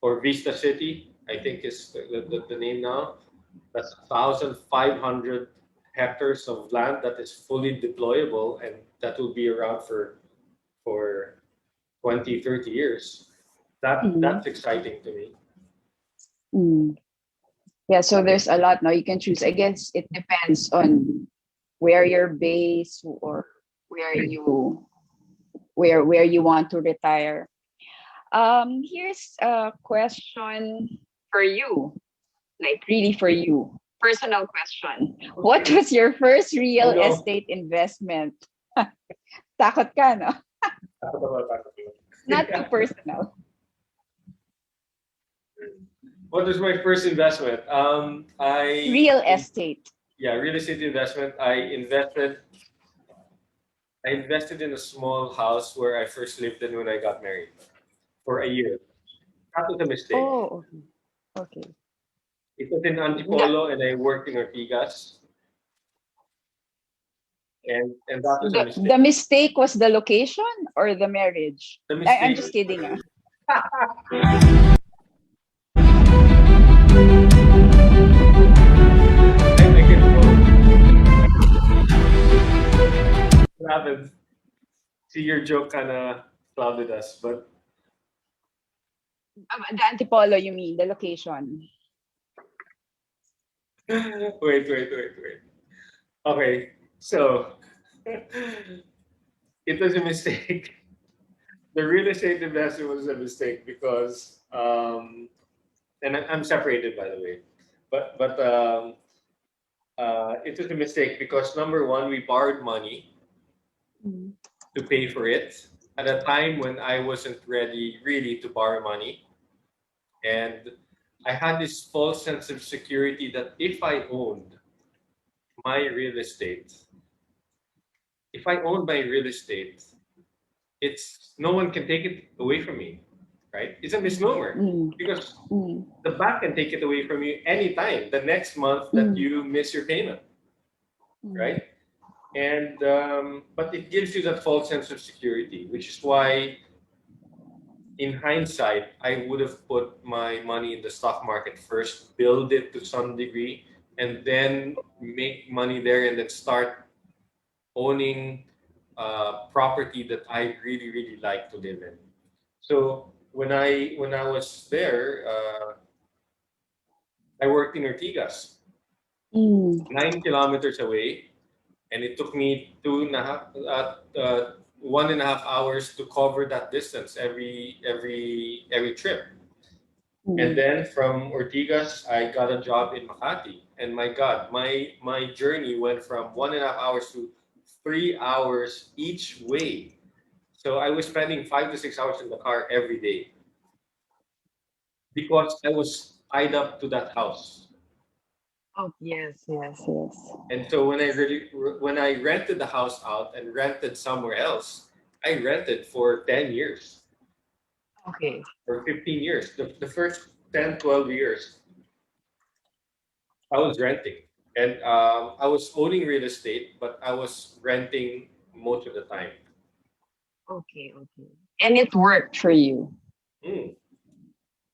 or Vista City, I think is the name now. That's 1,500 hectares of land that is fully deployable, and that will be around for 20, 30 years. That's exciting to me. Mm. Yeah, so there's a lot now you can choose. I guess it depends on where you're based or where you where you want to retire. Here's a question for you, like really for you. Personal question. What was your first real Oh, no. estate investment? Takot ka, no? Not too personal. What was my first investment? Real estate. Yeah, real estate investment. I invested in a small house where I first lived in when I got married for a year. That was a mistake. Oh, okay. It was in Antipolo and I worked in Ortigas. And that was a mistake. The mistake was the location or the marriage? The I'm mistake. just kidding. I can what happened? See, your joke kind of clouded us, but The Antipolo, you mean, the location. wait. Okay, so it was a mistake. The real estate investment was a mistake because, and I'm separated by the way, but it was a mistake because number one, we borrowed money to pay for it at a time when I wasn't ready really to borrow money, and I had this false sense of security that if I owned my real estate, it's no one can take it away from me, right? It's a misnomer because the bank can take it away from you anytime the next month that you miss your payment, right? And but it gives you that false sense of security, which is why in hindsight I would have put my money in the stock market first, build it to some degree, and then make money there and then start owning property that I really, really like to live in. So when I was there, I worked in Ortigas, 9 kilometers away, and it took me 1.5 hours to cover that distance every trip. And then from Ortigas, I got a job in Makati, and my God, my journey went from 1.5 hours to 3 hours each way. So I was spending 5 to 6 hours in the car every day because I was tied up to that house. Oh, yes. And so when I rented the house out and rented somewhere else, I rented for 10 years. Okay. For 15 years. The first 10, 12 years, I was renting. And I was owning real estate, but I was renting most of the time. Okay. And it worked for you. It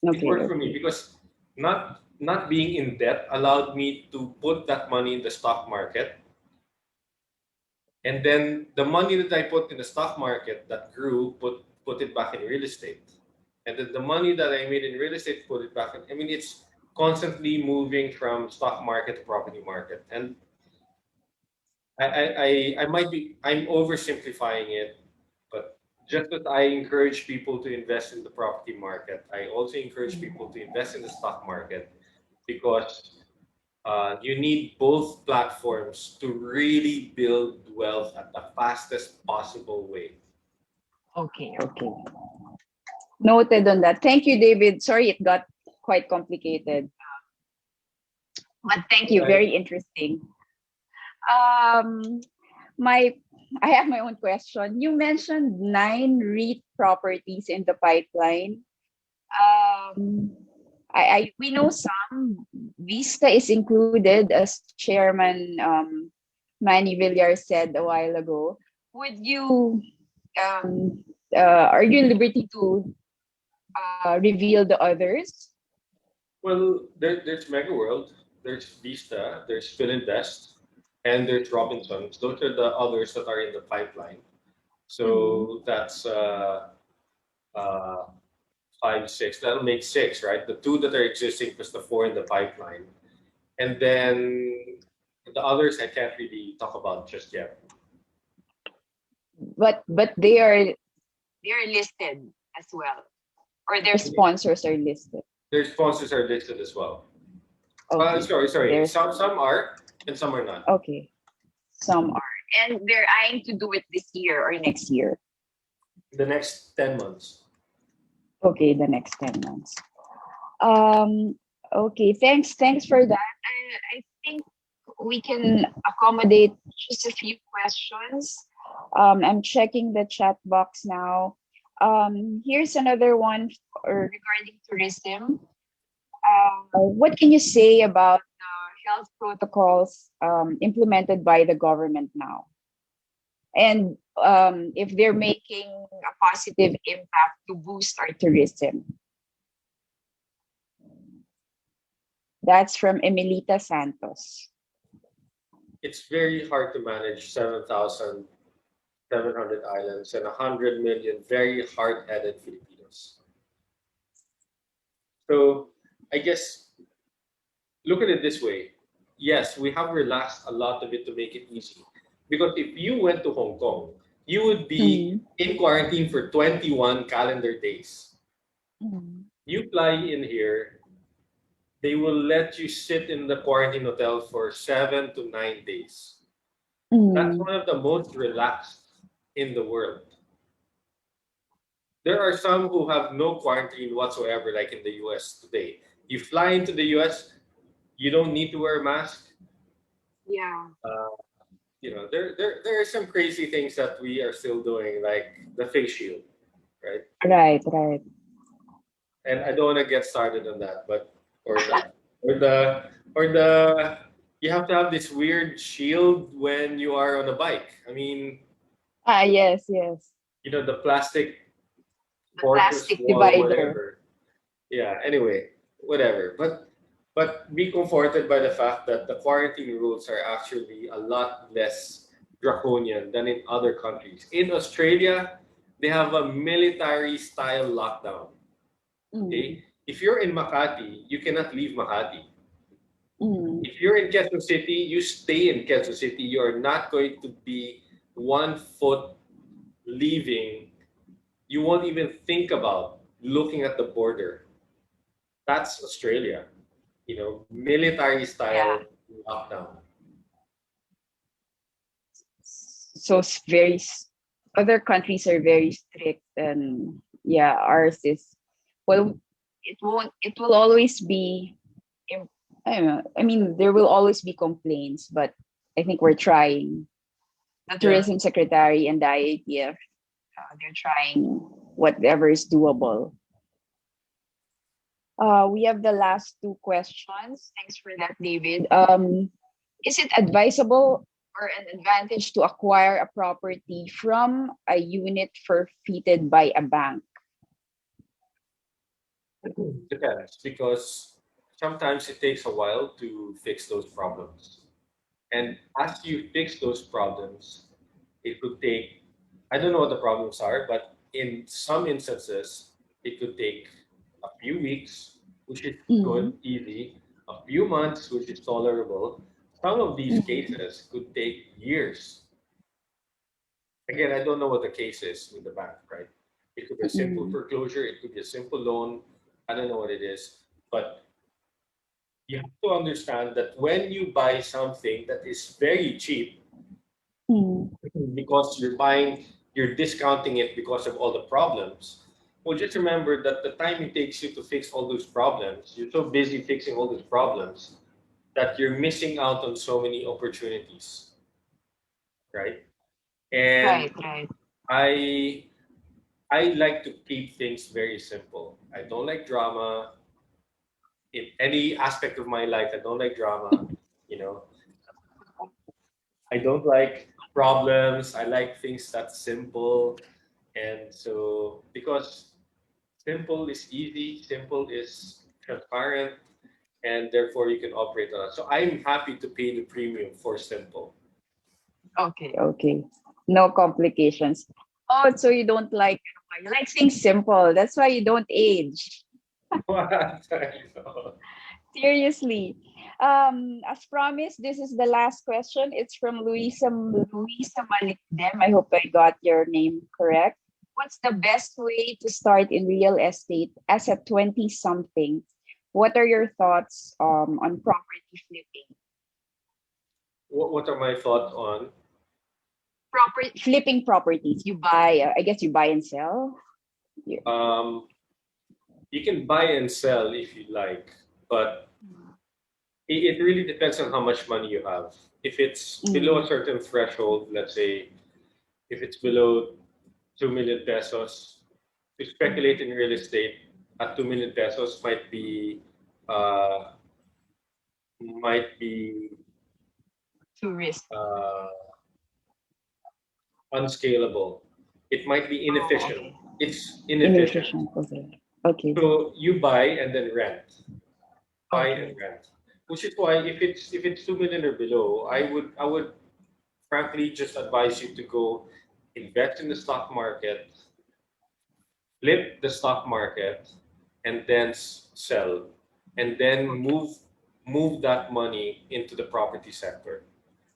Okay. worked for me because not being in debt allowed me to put that money in the stock market. And then the money that I put in the stock market that grew, put it back in real estate. And then the money that I made in real estate, put it back in. I mean, it's constantly moving from stock market to property market. And I'm oversimplifying it, but just that I encourage people to invest in the property market, I also encourage people to invest in the stock market because you need both platforms to really build wealth at the fastest possible way. Okay. Noted on that. Thank you, David. Sorry, it got quite complicated. But thank you. Very interesting. I have my own question. You mentioned 9 REIT properties in the pipeline. We know some. Vista is included, as Chairman Manny Villar said a while ago. Would you are you at liberty to reveal the others? Well, there's Mega World, there's Vista, there's Philinvest, and there's Robinsons. Those are the others that are in the pipeline. So that's uh, five, six. That'll make six, right? The two that are existing plus the four in the pipeline. And then the others I can't really talk about just yet. But they are listed as well, or their sponsors are listed. Their sponsors are listed as well. Okay. Sorry. There's Some are and some are not. okay. Some are, and they're eyeing to do it this year or next year. The next 10 months. Okay, the next 10 months. Okay, thanks for that. I think we can accommodate just a few questions. I'm checking the chat box now. Here's another one regarding tourism. What can you say about the health protocols implemented by the government now? And if they're making a positive impact to boost our tourism? That's from Emilita Santos. It's very hard to manage 7,700 islands and 100 million very hard-headed Filipinos. So I guess look at it this way. Yes, we have relaxed a lot of it to make it easy. Because if you went to Hong Kong, you would be in quarantine for 21 calendar days. You fly in here, they will let you sit in the quarantine hotel for 7 to 9 days. That's one of the most relaxed in the world. There are some who have no quarantine whatsoever, like in the US today. You fly into the US, you don't need to wear a mask. Yeah. There are some crazy things that we are still doing, like the face shield, right? Right. And I don't want to get started on that, but or the you have to have this weird shield when you are on a bike. I mean, Yes. the plastic The fortress plastic wall, divider. whatever. Yeah. Anyway, whatever. But be comforted by the fact that the quarantine rules are actually a lot less draconian than in other countries. In Australia, they have a military style lockdown. Okay? If you're in Makati, you cannot leave Makati. If you're in Quezon City, you stay in Quezon City. You're not going to be 1 foot leaving. You won't even think about looking at the border. That's Australia. Military style lockdown. So it's other countries are very strict, and ours is, well, it will always be, I don't know, I mean, there will always be complaints, but I think we're trying. The tourism secretary and the IATF, they're trying whatever is doable. We have the last two questions. Thanks for that, David. Is it advisable or an advantage to acquire a property from a unit forfeited by a bank? Depends, because sometimes it takes a while to fix those problems. And as you fix those problems, it could take, I don't know what the problems are, but in some instances, it could take a few weeks, which is good, easy, a few months, which is tolerable. Some of these cases could take years. Again, I don't know what the case is with the bank, right? It could be a simple foreclosure, it could be a simple loan. I don't know what it is, but you have to understand that when you buy something that is very cheap, because you're discounting it because of all the problems. Well, just remember that the time it takes you to fix all those problems, you're so busy fixing all those problems that you're missing out on so many opportunities, right? And Right. I like to keep things very simple. I don't like drama. In any aspect of my life, I don't like drama, you know. I don't like problems. I like things that's simple. And so, because simple is easy, simple is transparent, and therefore you can operate on it. So I'm happy to pay the premium for simple. Okay, okay. No complications. Oh, so you don't like, you like things simple. That's why you don't age. What? I know. Seriously. As promised, this is the last question. It's from Luisa Malikdem. I hope I got your name correct. What's the best way to start in real estate as a 20 something? What are your thoughts on property flipping? What are my thoughts on? Flipping properties. You buy, I guess you buy and sell. You- You can buy and sell if you like, but it really depends on how much money you have. If it's below a certain threshold, let's say if it's below 2 million pesos, to speculate in real estate at 2 million pesos uh, might be To risk. uh, unscalable. It might be Oh, inefficient. okay. It's inefficient. Inefficient. Okay. Okay. So you buy and then rent, buy and Okay. rent. Which is why if it's 2 million or below, I would frankly just advise you to go invest in the stock market, flip the stock market, and then sell, and then Okay. move that money into the property sector,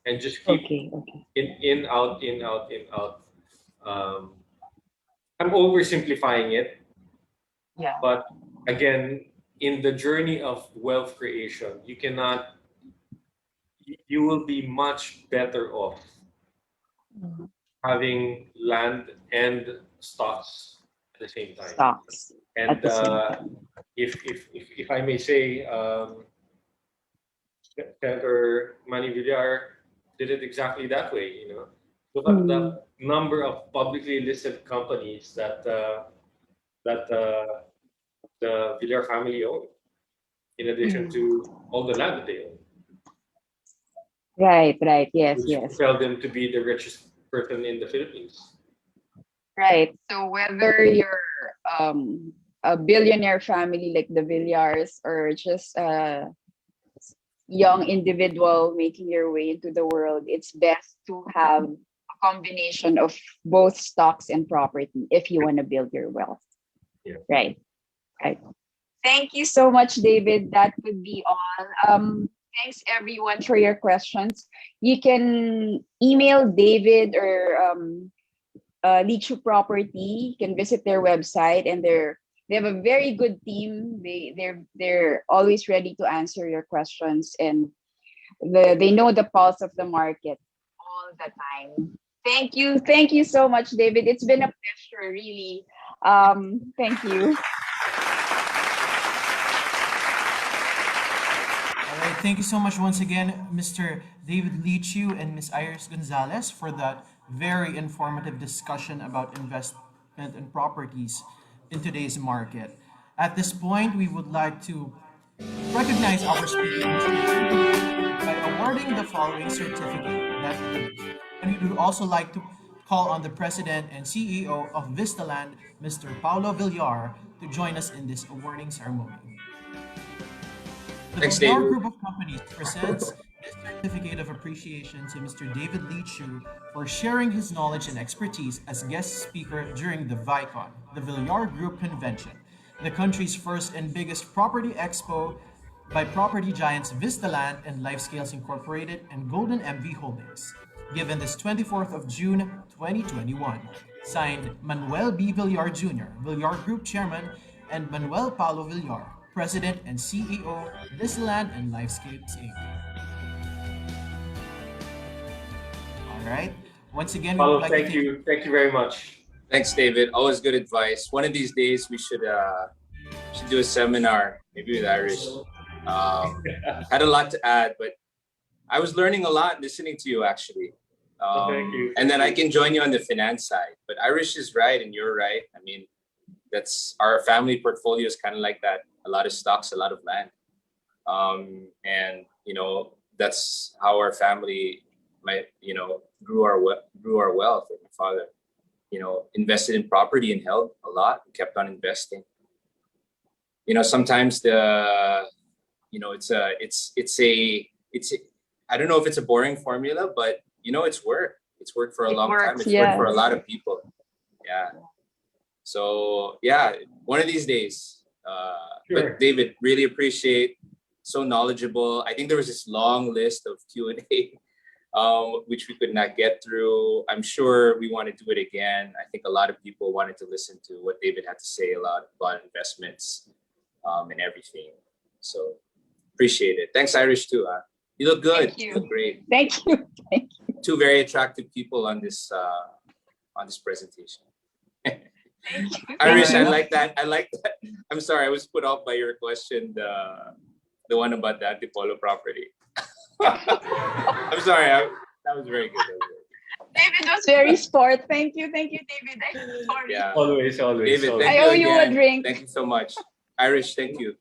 and just keep Okay. Okay. in out in out in out. Um, I'm oversimplifying it, Yeah. but again, in the journey of wealth creation, you will be much better off Mhm. having land and stocks at the same time. Stocks at And the same time. if I may say, Senator Manny Villar did it exactly that way. Look at Mm. the number of publicly listed companies that the Villar family own, in addition Mm. to all the land that they own, Right. Right. Yes. which Yes. propelled them to be the richest person in the Philippines. Right. So whether you're a billionaire family like the Villars or just a young individual making your way into the world, it's best to have a combination of both stocks and property if you want to build your wealth. Yeah. Right. Right. Thank you so much, David. That would be all. Thanks everyone for your questions. You can email David or Leechiu Property. You can visit their website, and they have a very good team. They're always ready to answer your questions, and they know the pulse of the market all the time. Thank you so much, David. It's been a pleasure, really. Thank you. All right, thank you so much once again, Mr. David Leechiu and Ms. Iris Gonzalez, for that very informative discussion about investment and properties in today's market. At this point, we would like to recognize our speaker, Mr. David Leechiu, by awarding the following certificate. And we would also like to call on the President and CEO of Vistaland, Mr. Paulo Villar, to join us in this awarding ceremony. The Thanks, Villar David. Group of Companies presents this certificate of appreciation to Mr. David Leechiu for sharing his knowledge and expertise as guest speaker during the ViCON, the Villar Group Convention, the country's first and biggest property expo by property giants Vistaland and Lifescales Incorporated and Golden MV Holdings, given this 24th of June 2021. Signed, Manuel B. Villar Jr., Villar Group Chairman, and Manuel Paulo Villar, President and CEO, Vistaland and Lifescapes Inc. All right. Once again, we would Paulo, like to thank thank you very much. Thanks, David. Always good advice. One of these days, we should do a seminar, maybe with Irish. Had a lot to add, but I was learning a lot listening to you, actually. Thank you. And then I can join you on the finance side. But Irish is right, and you're right. I mean, that's our family portfolio is kind of like that. A lot of stocks, a lot of land. And that's how our family grew our wealth. And my father, invested in property and held a lot and kept on investing. Sometimes it's I don't know if it's a boring formula, but it's worked. It's worked for a It long time. works, It's worked for a yes. lot of people. Yeah. So yeah, one of these days. Sure. But David, really appreciate, so knowledgeable. I think there was this long list of Q&A, which we could not get through. I'm sure we want to do it again. I think a lot of people wanted to listen to what David had to say a lot about investments, and everything. So appreciate it. Thanks, Irish, too. You look good. Thank you. You look great. Thank you. Thank you. Two very attractive people on this presentation. Thank you. Irish, you. I like that. I'm sorry, I was put off by your question, the one about the Antipolo property. I'm sorry. That was very good. David was very sport. Thank you, David. I'm sorry. Yeah. Always. David, always. thank I you owe you a again. drink. Thank you so much. Irish, thank you.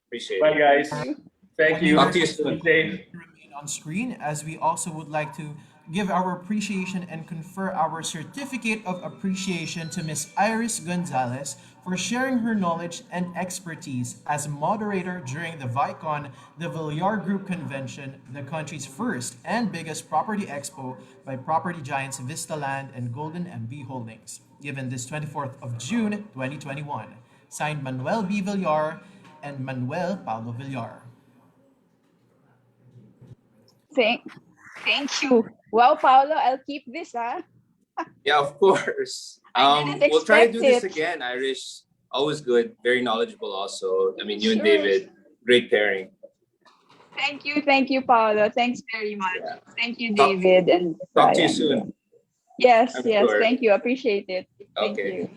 Appreciate Bye, it. guys. Thank you. Talk to you soon. Be safe. Remain on screen, as we also would like to give our appreciation and confer our certificate of appreciation to Miss Iris Gonzalez for sharing her knowledge and expertise as moderator during the ViCON, the Villar Group Convention, the country's first and biggest property expo by property giants Vista Land and Golden MB Holdings, given this 24th of June 2021. Signed, Manuel B. Villar and Manuel Paulo Villar. Thank you. Wow, Paolo, I'll keep this, huh? Yeah, of course. I didn't We'll try to do expect this it. again, Irish. Always good. Very knowledgeable also. I mean, you and Sure. David, great pairing. Thank you, Paolo. Thanks very much. Yeah. Thank you, Talk- David and Talk to you Brian. soon. Yes, I'm yes. sure. Thank you. Appreciate it. Thank Okay. you.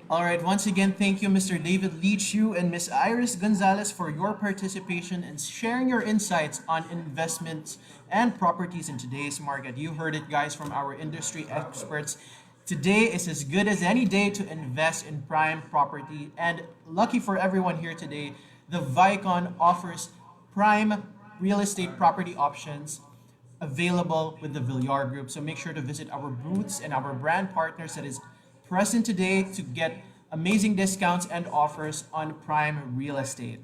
All right, once again, thank you, Mr. David Leechiu and Ms. Iris Gonzalez, for your participation and sharing your insights on investments and properties in today's market. You heard it, guys, from our industry experts. Today is as good as any day to invest in prime property. And lucky for everyone here today, the ViCON offers prime real estate property options available with the Villar Group. So make sure to visit our booths and our brand partners that is present today to get amazing discounts and offers on prime real estate.